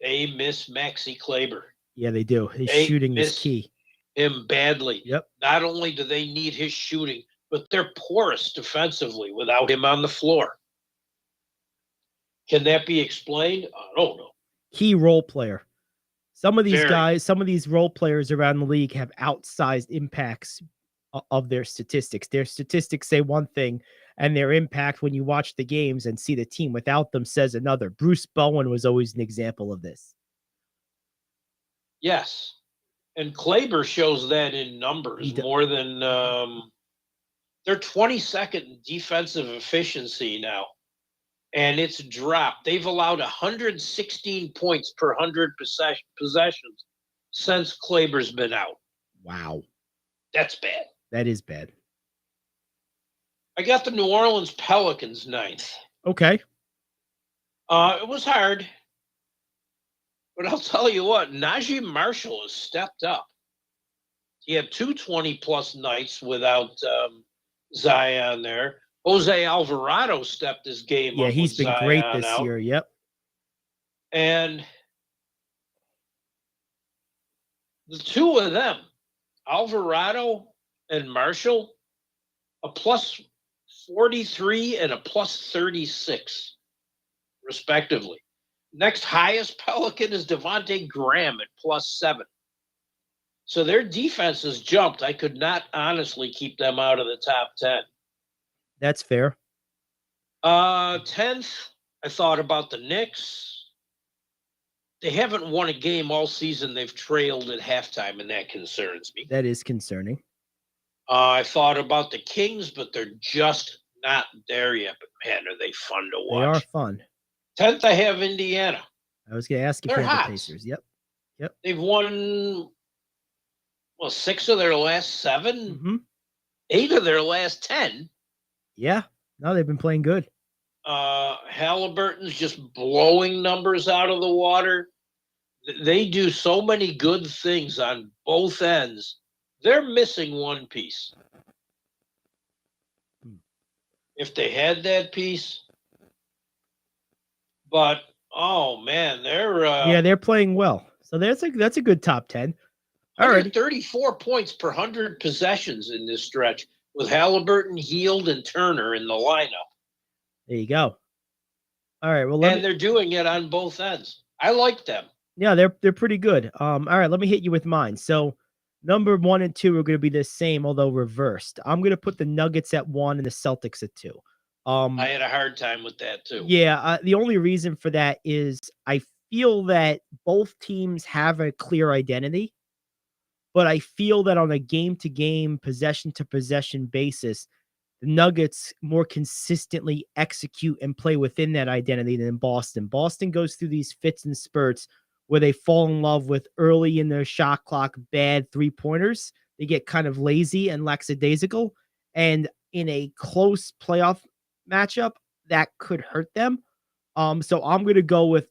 Speaker 2: They miss Maxi Kleber.
Speaker 1: Yeah, they do. His shooting is key.
Speaker 2: Him badly.
Speaker 1: Yep.
Speaker 2: Not only do they need his shooting, but they're porous defensively without him on the floor. Can that be explained? I don't know.
Speaker 1: Key role player. Some of these guys, some of these role players around the league have outsized impacts of their statistics. Their statistics say one thing, and their impact when you watch the games and see the team without them says another. Bruce Bowen was always an example of this.
Speaker 2: Yes. And Kleber shows that in numbers more than they're 22nd in defensive efficiency now. And it's dropped. They've allowed 116 points per 100 possessions since Kleber's been out.
Speaker 1: Wow.
Speaker 2: That's bad.
Speaker 1: That is bad.
Speaker 2: I got the New Orleans Pelicans 9th.
Speaker 1: Okay.
Speaker 2: It was hard. But I'll tell you what, Najee Marshall has stepped up. He had 2 20-plus nights without Zion there. Jose Alvarado stepped his game up.
Speaker 1: Yeah, he's been
Speaker 2: Zion
Speaker 1: great this
Speaker 2: out.
Speaker 1: year. Yep.
Speaker 2: And the two of them, Alvarado and Marshall, a plus 43 and a plus 36, respectively. Next highest Pelican is Devontae Graham at plus 7. So their defense has jumped. I could not honestly keep them out of the top 10.
Speaker 1: That's fair.
Speaker 2: 10th, I thought about the Knicks. They haven't won a game all season. They've trailed at halftime, and that concerns me.
Speaker 1: That is concerning.
Speaker 2: I thought about the Kings, but they're just not there yet. But, man, are they fun to watch.
Speaker 1: They are fun.
Speaker 2: 10th, I have Indiana.
Speaker 1: I was going to ask if you had the Pacers. Yep. Yep.
Speaker 2: They've won, 6 of their last 7,
Speaker 1: Mm-hmm.
Speaker 2: 8 of their last 10.
Speaker 1: Yeah. No, they've been playing good.
Speaker 2: Halliburton's just blowing numbers out of the water. They do so many good things on both ends. They're missing one piece. If they had that piece, but oh man,
Speaker 1: they're playing well. So that's a good top 10. All right,
Speaker 2: 34 points per 100 possessions in this stretch with Halliburton, Hield, and Turner in the lineup.
Speaker 1: There you go. All right, well,
Speaker 2: they're doing it on both ends. I like them.
Speaker 1: Yeah, they're pretty good. All right, let me hit you with mine. So number 1 and 2 are going to be the same, although reversed. I'm going to put the Nuggets at 1 and the Celtics at 2.
Speaker 2: I had a hard time with that too.
Speaker 1: Yeah, the only reason for that is I feel that both teams have a clear identity, but I feel that on a game-to-game, possession-to-possession basis, the Nuggets more consistently execute and play within that identity than Boston. Boston goes through these fits and spurts where they fall in love with early in their shot clock bad three-pointers. They get kind of lazy and lackadaisical, and in a close playoff matchup, that could hurt them. So I'm going to go with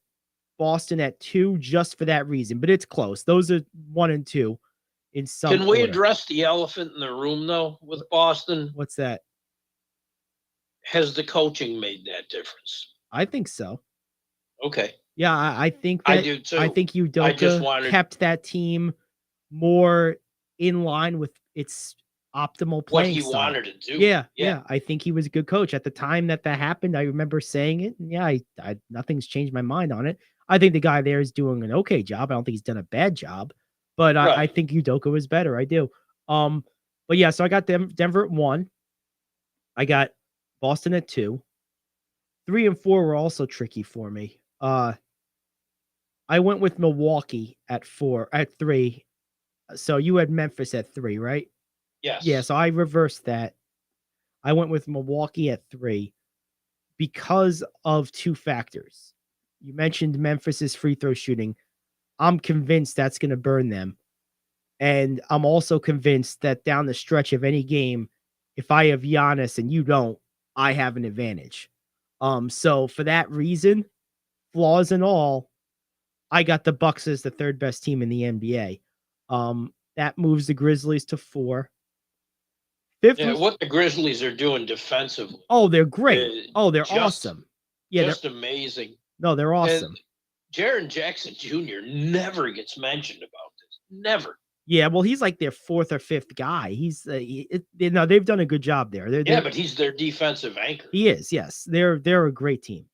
Speaker 1: Boston at 2 just for that reason, but it's close. Those are 1 and 2 in some
Speaker 2: Can we
Speaker 1: order.
Speaker 2: address the elephant in the room, though, with Boston?
Speaker 1: What's that?
Speaker 2: Has the coaching made that difference?
Speaker 1: I think so.
Speaker 2: Okay.
Speaker 1: Yeah, I think that,
Speaker 2: I do too.
Speaker 1: I think Udoka kept that team more in line with its optimal playing
Speaker 2: what he
Speaker 1: style.
Speaker 2: wanted to do.
Speaker 1: Yeah. I think he was a good coach at the time that happened. I remember saying it. And yeah, I nothing's changed my mind on it. I think the guy there is doing an okay job. I don't think he's done a bad job, but right. I think Udoka was better. I do. But yeah, so I got Denver at 1. I got Boston at 2. 3 and 4 were also tricky for me. I went with Milwaukee at 3. So you had Memphis at 3, right?
Speaker 2: Yes.
Speaker 1: Yeah, so I reversed that. I went with Milwaukee at 3 because of 2 factors. You mentioned Memphis's free throw shooting. I'm convinced that's going to burn them. And I'm also convinced that down the stretch of any game, if I have Giannis and you don't, I have an advantage. So for that reason, flaws and all, I got the Bucks as the third best team in the NBA. That moves the Grizzlies to 4. Fifth,
Speaker 2: Yeah, what the Grizzlies are doing defensively.
Speaker 1: they're great. They're awesome. Yeah,
Speaker 2: just amazing.
Speaker 1: No, they're awesome.
Speaker 2: And Jaren Jackson Jr. never gets mentioned about this. Never.
Speaker 1: Yeah, well, he's like their 4th or 5th guy. He's they've done a good job there.
Speaker 2: But he's their defensive anchor.
Speaker 1: He is, yes. They're a great team.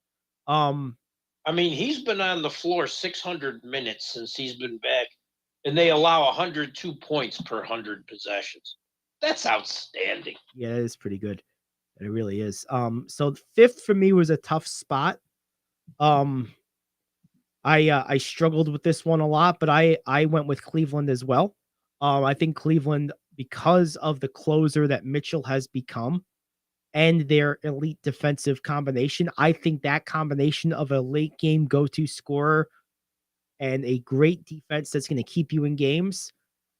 Speaker 2: I mean, he's been on the floor 600 minutes since he's been back, and they allow 102 points per 100 possessions. That's outstanding.
Speaker 1: Yeah, it is pretty good. It really is. So 5th for me was a tough spot. I struggled with this one a lot, but I went with Cleveland as well. I think Cleveland, because of the closer that Mitchell has become and their elite defensive combination, I think that combination of a late game go-to scorer and a great defense that's going to keep you in games,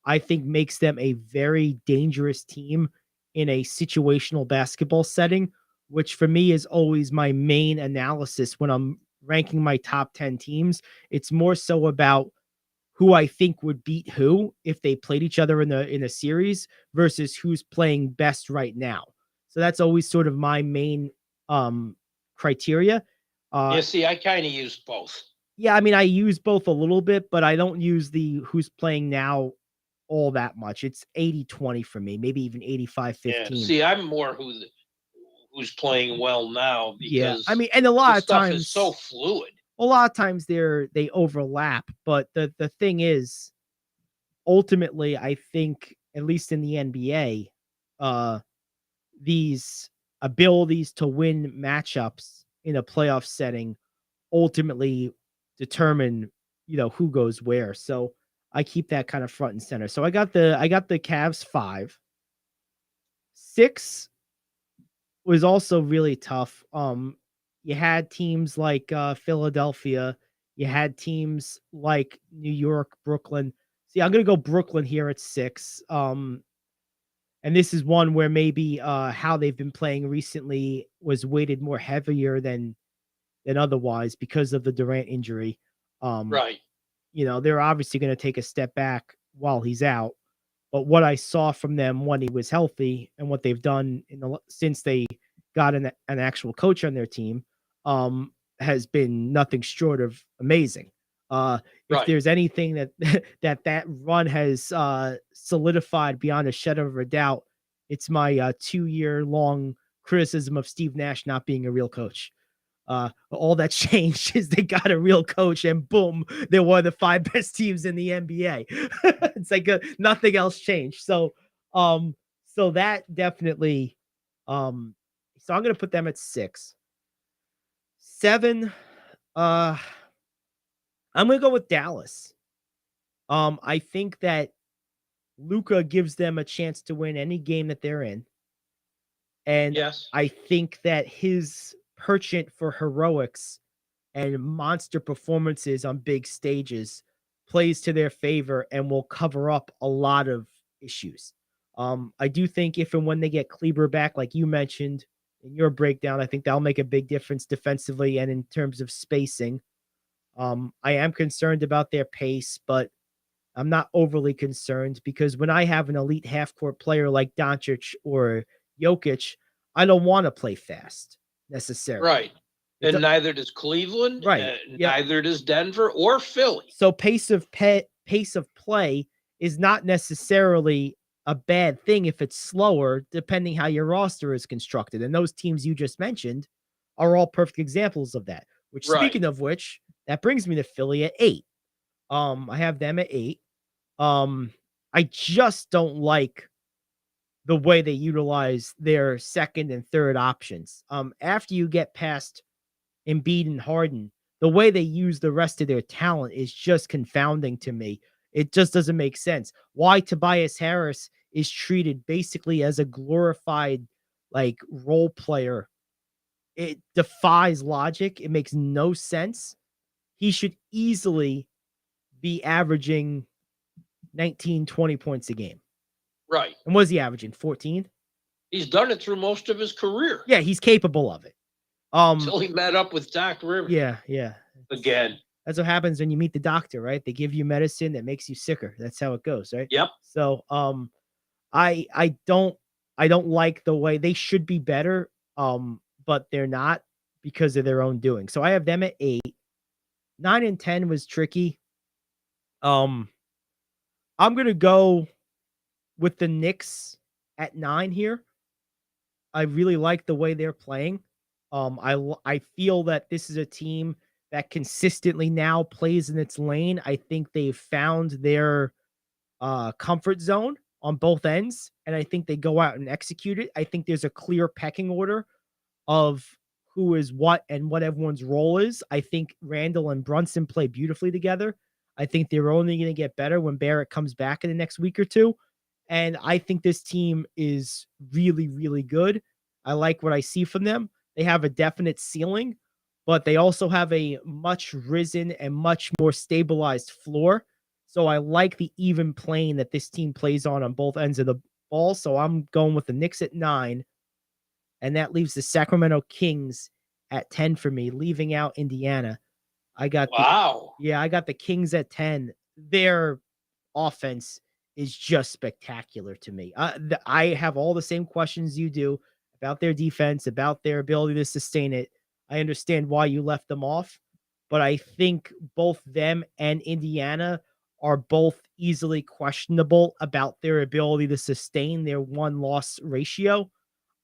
Speaker 1: I think makes them a very dangerous team in a situational basketball setting, which for me is always my main analysis when I'm ranking my top 10 teams. It's more so about who I think would beat who if they played each other in a series versus who's playing best right now. So that's always sort of my main criteria.
Speaker 2: See, I kind of use both.
Speaker 1: Yeah, I mean, I use both a little bit, but I don't use the who's playing now all that much. It's 80-20 for me, maybe even 85-15.
Speaker 2: Yeah, see, I'm more who's playing well now because
Speaker 1: I mean, and a lot of times
Speaker 2: is so fluid.
Speaker 1: A lot of times they overlap, but the thing is, ultimately, I think, at least in the NBA, these abilities to win matchups in a playoff setting ultimately determine, who goes where. So I keep that kind of front and center. So I got the Cavs 5. 6 was also really tough. You had teams like Philadelphia. You had teams like New York, Brooklyn. See, I'm going to go Brooklyn here at 6. And this is one where maybe how they've been playing recently was weighted more heavier than otherwise because of the Durant injury.
Speaker 2: Right.
Speaker 1: They're obviously going to take a step back while he's out. But what I saw from them when he was healthy and what they've done since they got an actual coach on their team has been nothing short of amazing. If there's anything that run has solidified beyond a shadow of a doubt, it's my 2-year-long criticism of Steve Nash not being a real coach. All that changed is they got a real coach and boom, they're one of the 5 best teams in the NBA. It's like nothing else changed. So that definitely, so I'm going to put them at 6. 7. I'm going to go with Dallas. I think that Luka gives them a chance to win any game that they're in. And
Speaker 2: yes,
Speaker 1: I think that his penchant for heroics and monster performances on big stages plays to their favor and will cover up a lot of issues. I do think if and when they get Kleber back, like you mentioned in your breakdown, I think that'll make a big difference defensively and in terms of spacing. I am concerned about their pace, but I'm not overly concerned because when I have an elite half-court player like Doncic or Jokic, I don't want to play fast necessarily.
Speaker 2: Right. And neither does Cleveland.
Speaker 1: Right.
Speaker 2: Neither does Denver or Philly.
Speaker 1: So pace of play is not necessarily a bad thing if it's slower, depending how your roster is constructed. And those teams you just mentioned are all perfect examples of that. Which, speaking of which, that brings me to Philly at 8. I have them at 8. I just don't like the way they utilize their second and third options. After you get past Embiid and Harden, the way they use the rest of their talent is just confounding to me. It just doesn't make sense. Why Tobias Harris is treated basically as a glorified role player. It defies logic. It makes no sense. He should easily be averaging 19, 20 points a game.
Speaker 2: Right.
Speaker 1: And was he averaging 14?
Speaker 2: He's done it through most of his career.
Speaker 1: Yeah, he's capable of it.
Speaker 2: Until he met up with Doc Rivers.
Speaker 1: Yeah.
Speaker 2: Again.
Speaker 1: That's what happens when you meet the doctor, right? They give you medicine that makes you sicker. That's how it goes, right?
Speaker 2: Yep.
Speaker 1: So, I don't like the way they should be better, but they're not because of their own doing. So I have them at 8. 9 and 10 was tricky. I'm gonna go with the Knicks at 9 here. I really like the way they're playing. I feel that this is a team that consistently now plays in its lane. I think they've found their comfort zone on both ends, and I think they go out and execute it. I think there's a clear pecking order of who is what and what everyone's role is. I think Randall and Brunson play beautifully together. I think they're only going to get better when Barrett comes back in the next week or two. And I think this team is really, really good. I like what I see from them. They have a definite ceiling, but they also have a much risen and much more stabilized floor. So I like the even plane that this team plays on both ends of the ball. So I'm going with the Knicks at 9. And that leaves the Sacramento Kings at 10 for me, leaving out Indiana. I got I got the Kings at 10. Their offense is just spectacular to me. I have all the same questions you do about their defense, about their ability to sustain it. I understand why you left them off, but I think both them and Indiana are both easily questionable about their ability to sustain their won-loss ratio.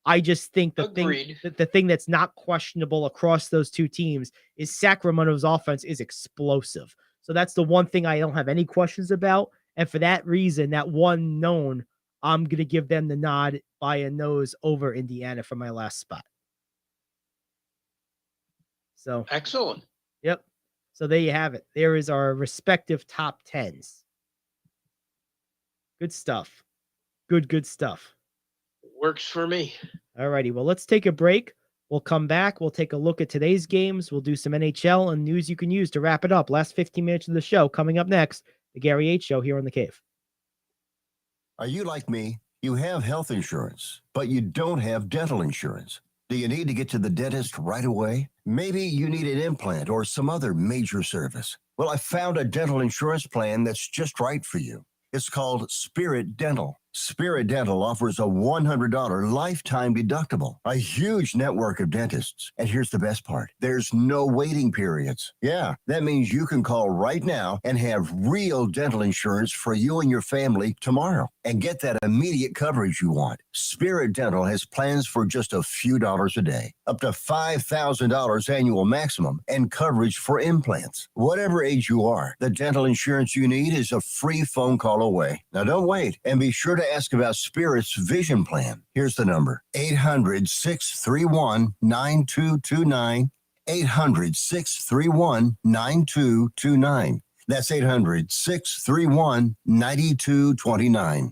Speaker 1: I just think the thing that's not questionable across those two teams is Sacramento's offense is explosive. So that's the one thing I don't have any questions about. And for that reason, that one known, I'm going to give them the nod by a nose over Indiana for my last spot. So
Speaker 2: excellent.
Speaker 1: Yep. So there you have it. There is our respective top 10s. Good stuff. Good stuff.
Speaker 2: Works for me.
Speaker 1: All righty. Well, let's take a break. We'll come back. We'll take a look at today's games. We'll do some NHL and news you can use to wrap it up. Last 15 minutes of the show coming up next. The Gary Ayd Show here on The Cave.
Speaker 4: Are you like me? You have health insurance, but you don't have dental insurance. Do you need to get to the dentist right away? Maybe you need an implant or some other major service. Well, I found a dental insurance plan that's just right for you. It's called Spirit Dental. Spirit Dental offers a $100 lifetime deductible, a huge network of dentists. And here's the best part. There's no waiting periods. Yeah, that means you can call right now and have real dental insurance for you and your family tomorrow and get that immediate coverage you want. Spirit Dental has plans for just a few dollars a day, up to $5,000 annual maximum, and coverage for implants. Whatever age you are, the dental insurance you need is a free phone call away. Now don't wait, and be sure to ask about Spirit's vision plan. Here's the number: 800-631-9229. 800-631-9229. That's 800-631-9229.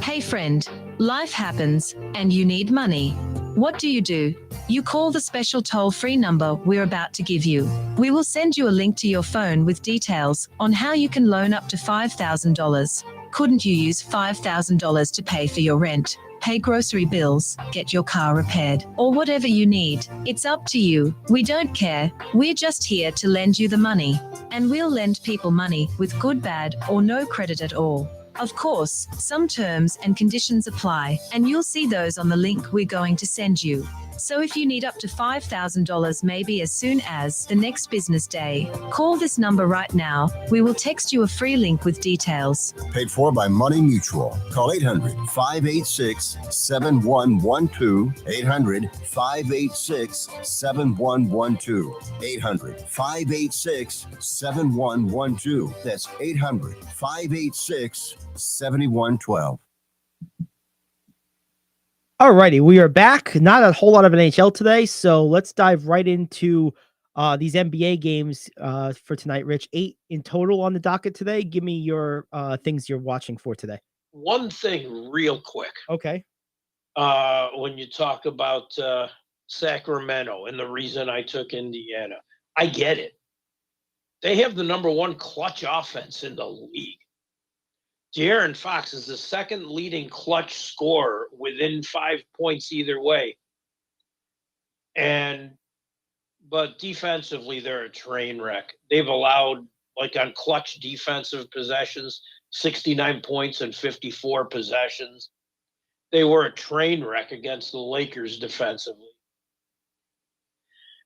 Speaker 11: Hey friend, life happens and you need money. What do? You call the special toll-free number we're about to give you. We will send you a link to your phone with details on how you can loan up to $5,000. Couldn't you use $5,000 to pay for your rent, pay grocery bills, get your car repaired, or whatever you need? It's up to you. We don't care. We're just here to lend you the money. And we'll lend people money with good, bad, or no credit at all. Of course, some terms and conditions apply, and you'll see those on the link we're going to send you. So if you need up to $5,000 maybe as soon as the next business day, call this number right now. We will text you a free link with details.
Speaker 4: Paid for by Money Mutual. Call 800-586-7112. 800-586-7112. 800-586-7112. That's 800-586-7112.
Speaker 1: All righty, we are back. Not a whole lot of NHL today, so let's dive right into these NBA games for tonight, Rich. 8 in total on the docket today. Give me your things you're watching for today.
Speaker 2: One thing real quick.
Speaker 1: Okay.
Speaker 2: When you talk about Sacramento and the reason I took Indiana, I get it. They have the number one clutch offense in the league. De'Aaron Fox is the second leading clutch scorer within 5 points either way. But defensively, they're a train wreck. They've allowed, like on clutch defensive possessions, 69 points and 54 possessions. They were a train wreck against the Lakers defensively.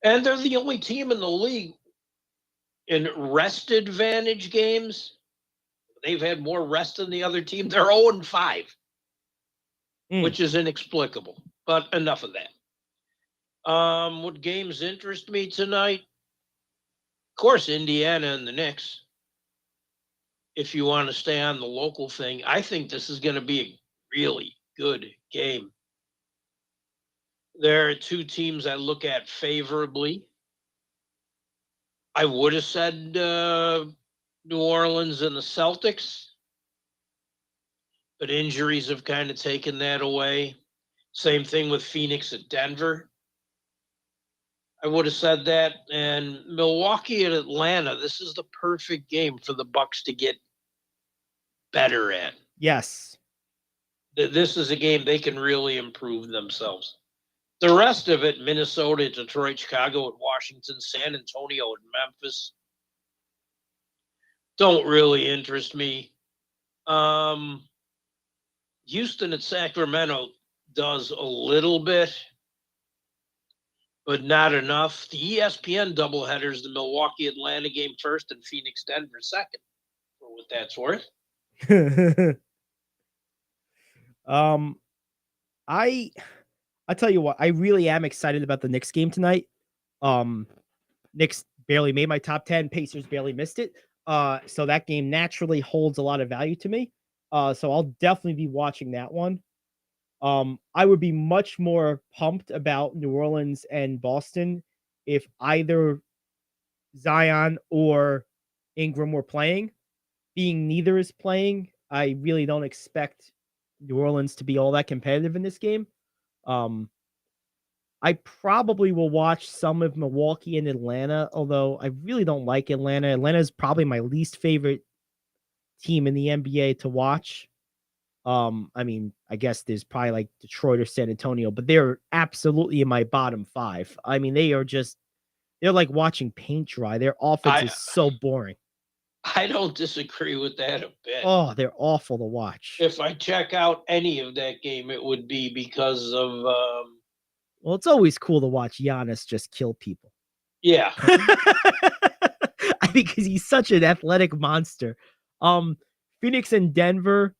Speaker 2: And they're the only team in the league in rest advantage games. They've had more rest than the other team. They're 0-5, which is inexplicable. But enough of that. What games interest me tonight? Of course, Indiana and the Knicks. If you want to stay on the local thing, I think this is going to be a really good game. There are two teams I look at favorably. I would have said New Orleans and the Celtics, but injuries have kind of taken that away. Same thing with Phoenix at Denver. I would have said that. And Milwaukee at Atlanta, this is the perfect game for the Bucks to get better at.
Speaker 1: Yes.
Speaker 2: This is a game they can really improve themselves. The rest of it, Minnesota, Detroit, Chicago, and Washington, San Antonio, and Memphis, don't really interest me. Houston and Sacramento does a little bit, but not enough. The ESPN doubleheaders, the Milwaukee Atlanta game first and Phoenix Denver second, for what that's worth.
Speaker 1: I tell you what, I really am excited about the Knicks game tonight. Knicks barely made my top 10. Pacers barely missed it. So that game naturally holds a lot of value to me. So I'll definitely be watching that one. I would be much more pumped about New Orleans and Boston if either Zion or Ingram were playing. Being neither is playing, I really don't expect New Orleans to be all that competitive in this game. I probably will watch some of Milwaukee and Atlanta, although I really don't like Atlanta. Atlanta is probably my least favorite team in the NBA to watch. I mean, I guess there's probably like Detroit or San Antonio, but they're absolutely in my bottom 5. I mean, they're like watching paint dry. Their offense is so boring.
Speaker 2: I don't disagree with that a bit.
Speaker 1: Oh, they're awful to watch.
Speaker 2: If I check out any of that game, it would be because of
Speaker 1: well, it's always cool to watch Giannis just kill people.
Speaker 2: Yeah.
Speaker 1: Because he's such an athletic monster. Phoenix and Denver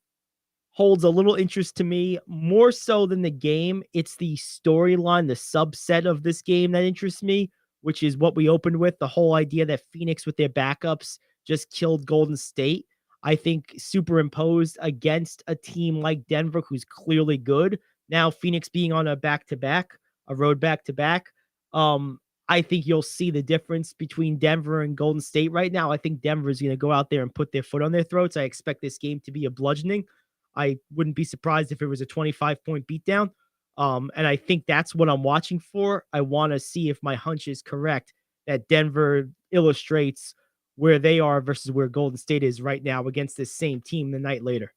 Speaker 1: holds a little interest to me, more so than the game. It's the storyline, the subset of this game that interests me, which is what we opened with, the whole idea that Phoenix with their backups just killed Golden State. I think superimposed against a team like Denver, who's clearly good. Now Phoenix being on a road back-to-back, I think you'll see the difference between Denver and Golden State right now. I think Denver is going to go out there and put their foot on their throats. I expect this game to be a bludgeoning. I wouldn't be surprised if it was a 25-point beatdown. And I think that's what I'm watching for. I want to see if my hunch is correct, that Denver illustrates where they are versus where Golden State is right now against this same team the night later.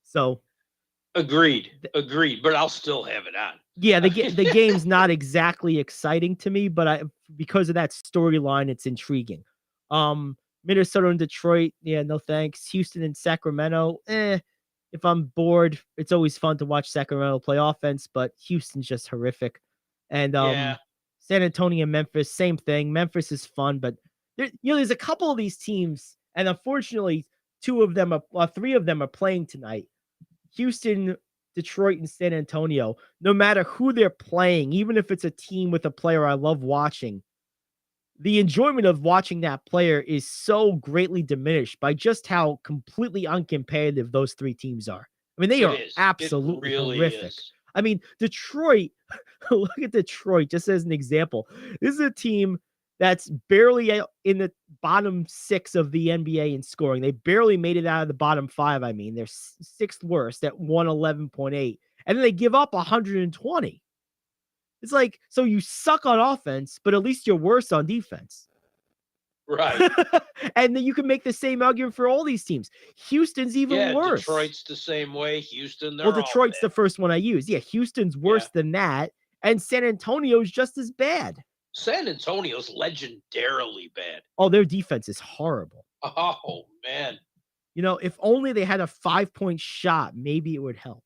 Speaker 1: So
Speaker 2: agreed. But I'll still have it on.
Speaker 1: Yeah, the game's not exactly exciting to me, but because of that storyline, it's intriguing. Minnesota and Detroit, yeah, no thanks. Houston and Sacramento, if I'm bored, it's always fun to watch Sacramento play offense, but Houston's just horrific. And San Antonio and Memphis, same thing. Memphis is fun, but there's a couple of these teams, and unfortunately, three of them are playing tonight. Houston, Detroit, and San Antonio. No matter who they're playing, even if it's a team with a player I love watching, the enjoyment of watching that player is so greatly diminished by just how completely uncompetitive those three teams are. I mean, they are absolutely horrific. I mean, Detroit, look at Detroit just as an example. This is a team that's barely in the bottom 6 of the NBA in scoring. They barely made it out of the bottom 5. I mean, they're 6th worst at 111.8. And then they give up 120. It's like, so you suck on offense, but at least you're worse on defense.
Speaker 2: Right.
Speaker 1: And then you can make the same argument for all these teams. Houston's even worse.
Speaker 2: Detroit's the same way. Houston, they're
Speaker 1: Well, Detroit's the
Speaker 2: all
Speaker 1: first one I use. Yeah, Houston's worse than that. And San Antonio's just as bad.
Speaker 2: bad. San Antonio's legendarily bad.
Speaker 1: Oh, their defense is horrible.
Speaker 2: Oh, man.
Speaker 1: You know, if only they had a 5-point shot, maybe it would help.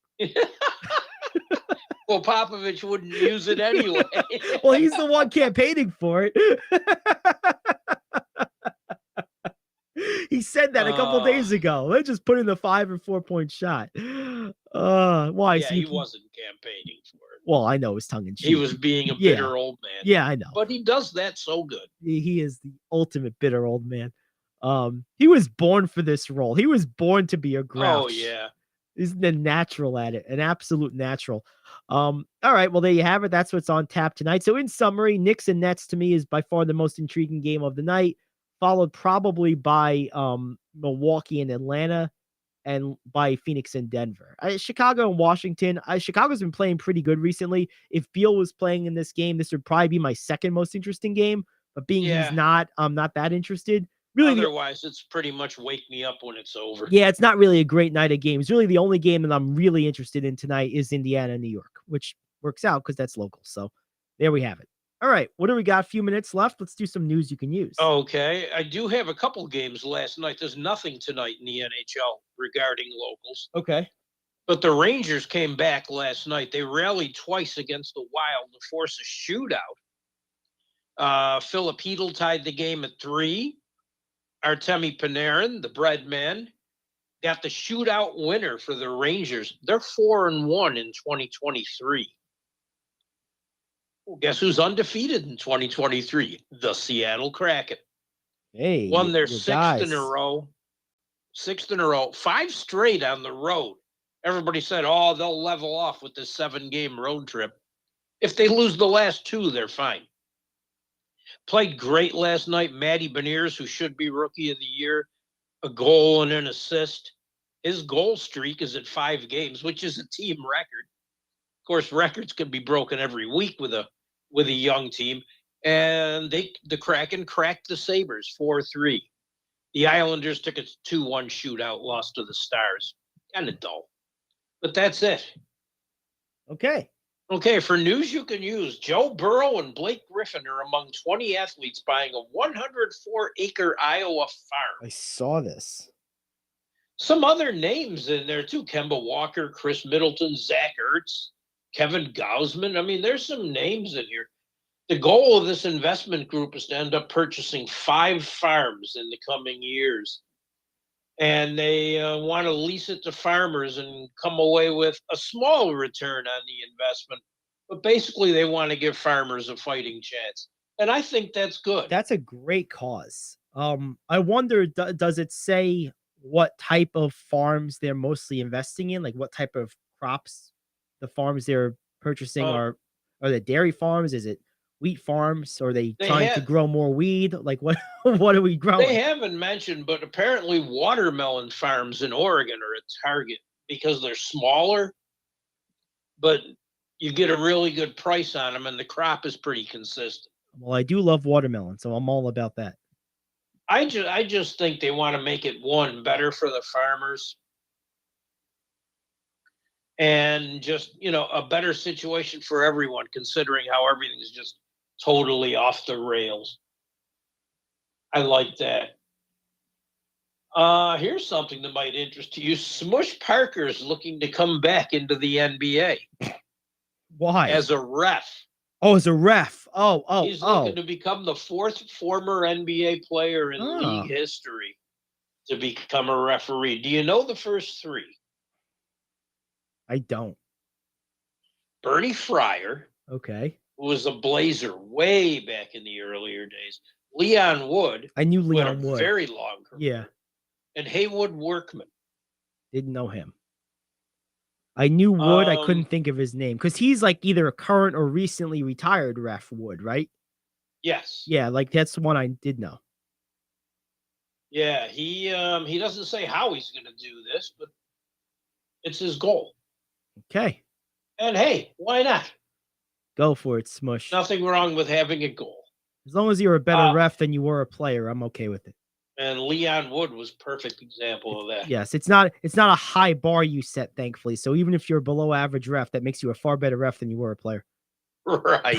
Speaker 2: Well, Popovich wouldn't use it anyway.
Speaker 1: Well, he's the one campaigning for it. He said that a couple days ago. Let's just put in the 5 or 4-point shot. Why?
Speaker 2: Yeah, he wasn't campaigning for it.
Speaker 1: Well, I know it's tongue in cheek.
Speaker 2: He was being a bitter old man.
Speaker 1: Yeah, I know.
Speaker 2: But he does that so good.
Speaker 1: He is the ultimate bitter old man. He was born for this role. He was born to be a grouch.
Speaker 2: Oh, yeah.
Speaker 1: He's the natural at it, an absolute natural. All right, well, there you have it. That's what's on tap tonight. So in summary, Knicks and Nets to me is by far the most intriguing game of the night, followed probably by Milwaukee and Atlanta, and by Phoenix and Denver. Chicago and Washington. Chicago's been playing pretty good recently. If Beal was playing in this game, this would probably be my second most interesting game. But being he's not, I'm not that interested. Really,
Speaker 2: otherwise, it's pretty much wake me up when it's over.
Speaker 1: Yeah, it's not really a great night of games. Really, the only game that I'm really interested in tonight is Indiana, New York, which works out because that's local. So there we have it. All right, what do we got? A few minutes left. Let's do some news you can use.
Speaker 2: Okay, I do have a couple games last night. There's nothing tonight in the NHL regarding locals.
Speaker 1: Okay.
Speaker 2: But the Rangers came back last night. They rallied twice against the Wild to force a shootout. Philip Hedl tied the game at 3. Artemi Panarin, the bread man, got the shootout winner for the Rangers. They're 4-1 in 2023. Well, guess who's undefeated in 2023? The Seattle Kraken.
Speaker 1: Hey,
Speaker 2: won their sixth in a row. 5 straight on the road. Everybody said, oh, they'll level off with this 7-game road trip. If they lose the last 2, they're fine. Played great last night. Matty Beniers, who should be Rookie of the Year, a goal and an assist. His goal streak is at 5 games, which is a team record. Of course, records can be broken every week with a young team. And the Kraken cracked the Sabres 4-3. The Islanders took a 2-1 shootout, lost to the Stars. Kind of dull. But that's it. Okay, for news you can use, Joe Burrow and Blake Griffin are among 20 athletes buying a 104-acre Iowa farm.
Speaker 1: I saw this.
Speaker 2: Some other names in there, too. Kemba Walker, Chris Middleton, Zach Ertz, Kevin Gausman. I mean, there's some names in here. The goal of this investment group is to end up purchasing 5 farms in the coming years. And they want to lease it to farmers and come away with a small return on the investment. But basically, they want to give farmers a fighting chance. And I think that's good.
Speaker 1: That's a great cause. I wonder, does it say what type of farms they're mostly investing in? Like what type of crops the farms they're purchasing are they dairy farms? Is it wheat farms? Or are they trying to grow more weed? Like what are we growing?
Speaker 2: They haven't mentioned, but apparently watermelon farms in Oregon are a target because they're smaller, but you get a really good price on them and the crop is pretty consistent.
Speaker 1: Well, I do love watermelon, so I'm all about that.
Speaker 2: I just think they want to make it, one, better for the farmers and just, a better situation for everyone, considering how everything is just totally off the rails. I like that. Here's something that might interest you. Smush Parker's looking to come back into the NBA.
Speaker 1: Why?
Speaker 2: As a ref.
Speaker 1: Oh, as a ref.
Speaker 2: He's looking to become the 4th former NBA player in league history to become a referee. Do you know the first 3?
Speaker 1: I don't.
Speaker 2: Bernie Fryer.
Speaker 1: Okay.
Speaker 2: Who was a Blazer way back in the earlier days. Leon Wood.
Speaker 1: I knew
Speaker 2: Leon
Speaker 1: Leon Wood.
Speaker 2: Very long career.
Speaker 1: Yeah.
Speaker 2: And Haywood Workman.
Speaker 1: Didn't know him. I knew Wood. I couldn't think of his name because he's like either a current or recently retired ref Wood, right?
Speaker 2: Yes.
Speaker 1: Yeah, like that's the one I did know.
Speaker 2: Yeah, he doesn't say how he's going to do this, but it's his goal.
Speaker 1: Okay.
Speaker 2: And hey, why not?
Speaker 1: Go for it, Smush.
Speaker 2: Nothing wrong with having a goal.
Speaker 1: As long as you're a better ref than you were a player, I'm okay with it.
Speaker 2: And Leon Wood was a perfect example of that.
Speaker 1: Yes, it's not a high bar you set, thankfully. So even if you're a below average ref, that makes you a far better ref than you were a player.
Speaker 2: Right.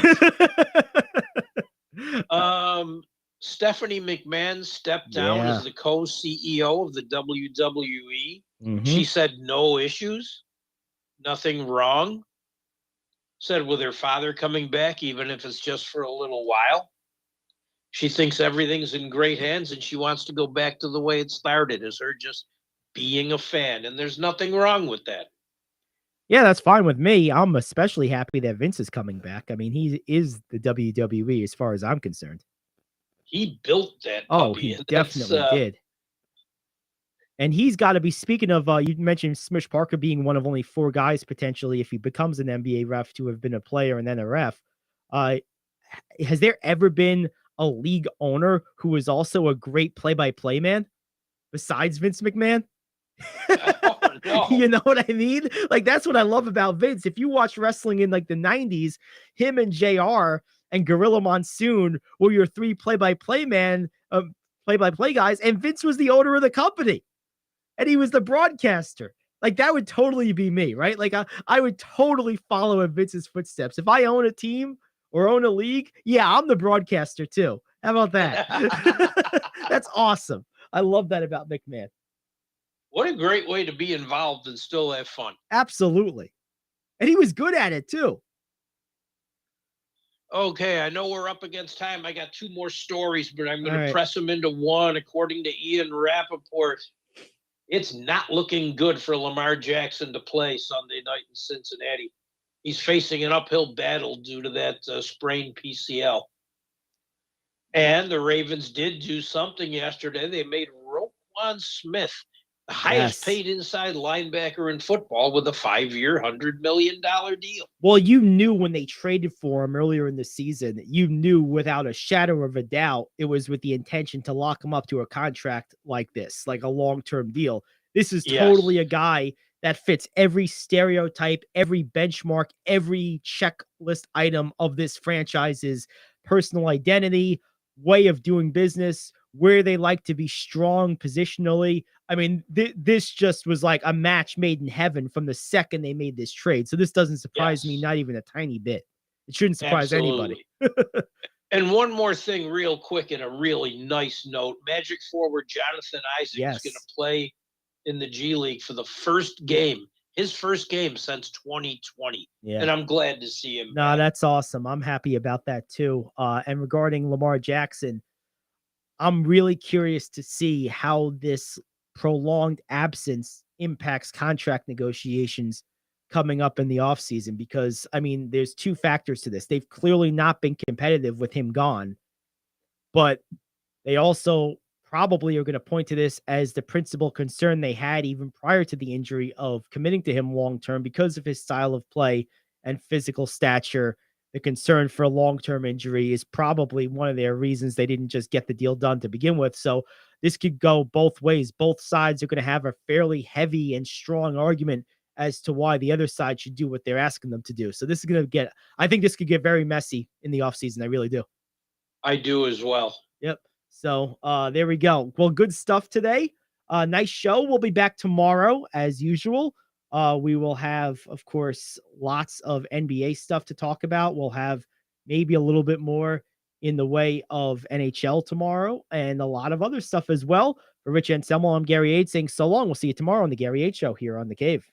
Speaker 2: Stephanie McMahon stepped down as the co-CEO of the WWE.
Speaker 1: Mm-hmm.
Speaker 2: She said no issues, nothing wrong. Said with her father coming back, even if it's just for a little while. She thinks everything's in great hands and she wants to go back to the way it started, as her just being a fan. And there's nothing wrong with that.
Speaker 1: Yeah, that's fine with me. I'm especially happy that Vince is coming back. I mean, he is the WWE as far as I'm concerned.
Speaker 2: He built that
Speaker 1: Oh,
Speaker 2: puppy,
Speaker 1: he definitely did. And he's got to be, speaking of, you mentioned Smish Parker being one of only 4 guys potentially, if he becomes an NBA ref, to have been a player and then a ref. Has there ever been a league owner who was also a great play-by-play man besides Vince McMahon?
Speaker 2: Oh, no.
Speaker 1: You know what I mean? Like, that's what I love about Vince. If you watch wrestling in like the 90s, him and JR and Gorilla Monsoon were your 3 play-by-play guys, and Vince was the owner of the company. And he was the broadcaster. Like, that would totally be me, right? Like, I would totally follow in Vince's footsteps. If I own a team or own a league, yeah, I'm the broadcaster too. How about that? That's awesome. I love that about McMahon.
Speaker 2: What a great way to be involved and still have fun.
Speaker 1: Absolutely. And he was good at it too.
Speaker 2: Okay, I know we're up against time. I got 2 more stories, but I'm going
Speaker 1: All
Speaker 2: to
Speaker 1: right.
Speaker 2: press them into one. According to Ian Rappaport, it's not looking good for Lamar Jackson to play Sunday night in Cincinnati. He's facing an uphill battle due to that sprained PCL. And the Ravens did do something yesterday. They made Roquan Smith the highest paid inside linebacker in football with a 5-year, $100 million deal.
Speaker 1: Well, you knew when they traded for him earlier in the season, you knew without a shadow of a doubt it was with the intention to lock him up to a contract like this, like a long-term deal. This is totally a guy that fits every stereotype, every benchmark, every checklist item of this franchise's personal identity, way of doing business, where they like to be strong positionally. I mean, this just was like a match made in heaven from the second they made this trade. So this doesn't surprise me, not even a tiny bit. It shouldn't surprise anybody.
Speaker 2: And one more thing real quick, and a really nice note. Magic forward Jonathan Isaac is going to play in the G League for the first game, his first game since 2020.
Speaker 1: Yeah.
Speaker 2: And I'm glad to see him.
Speaker 1: No, that's awesome. I'm happy about that too. And regarding Lamar Jackson, I'm really curious to see how this prolonged absence impacts contract negotiations coming up in the offseason, because, I mean, there's 2 factors to this. They've clearly not been competitive with him gone, but they also probably are going to point to this as the principal concern they had even prior to the injury of committing to him long-term because of his style of play and physical stature. The concern for a long-term injury is probably one of their reasons they didn't just get the deal done to begin with. So this could go both ways. Both sides are going to have a fairly heavy and strong argument as to why the other side should do what they're asking them to do. So this is going to I think this could get very messy in the offseason. I really do.
Speaker 2: I do as well.
Speaker 1: Yep. So there we go. Well, good stuff today. Nice show. We'll be back tomorrow as usual. We will have, of course, lots of NBA stuff to talk about. We'll have maybe a little bit more in the way of NHL tomorrow and a lot of other stuff as well. For Rich Anselmo, I'm Gary Ayd saying so long. We'll see you tomorrow on the Gary Ayd Show here on The Cave.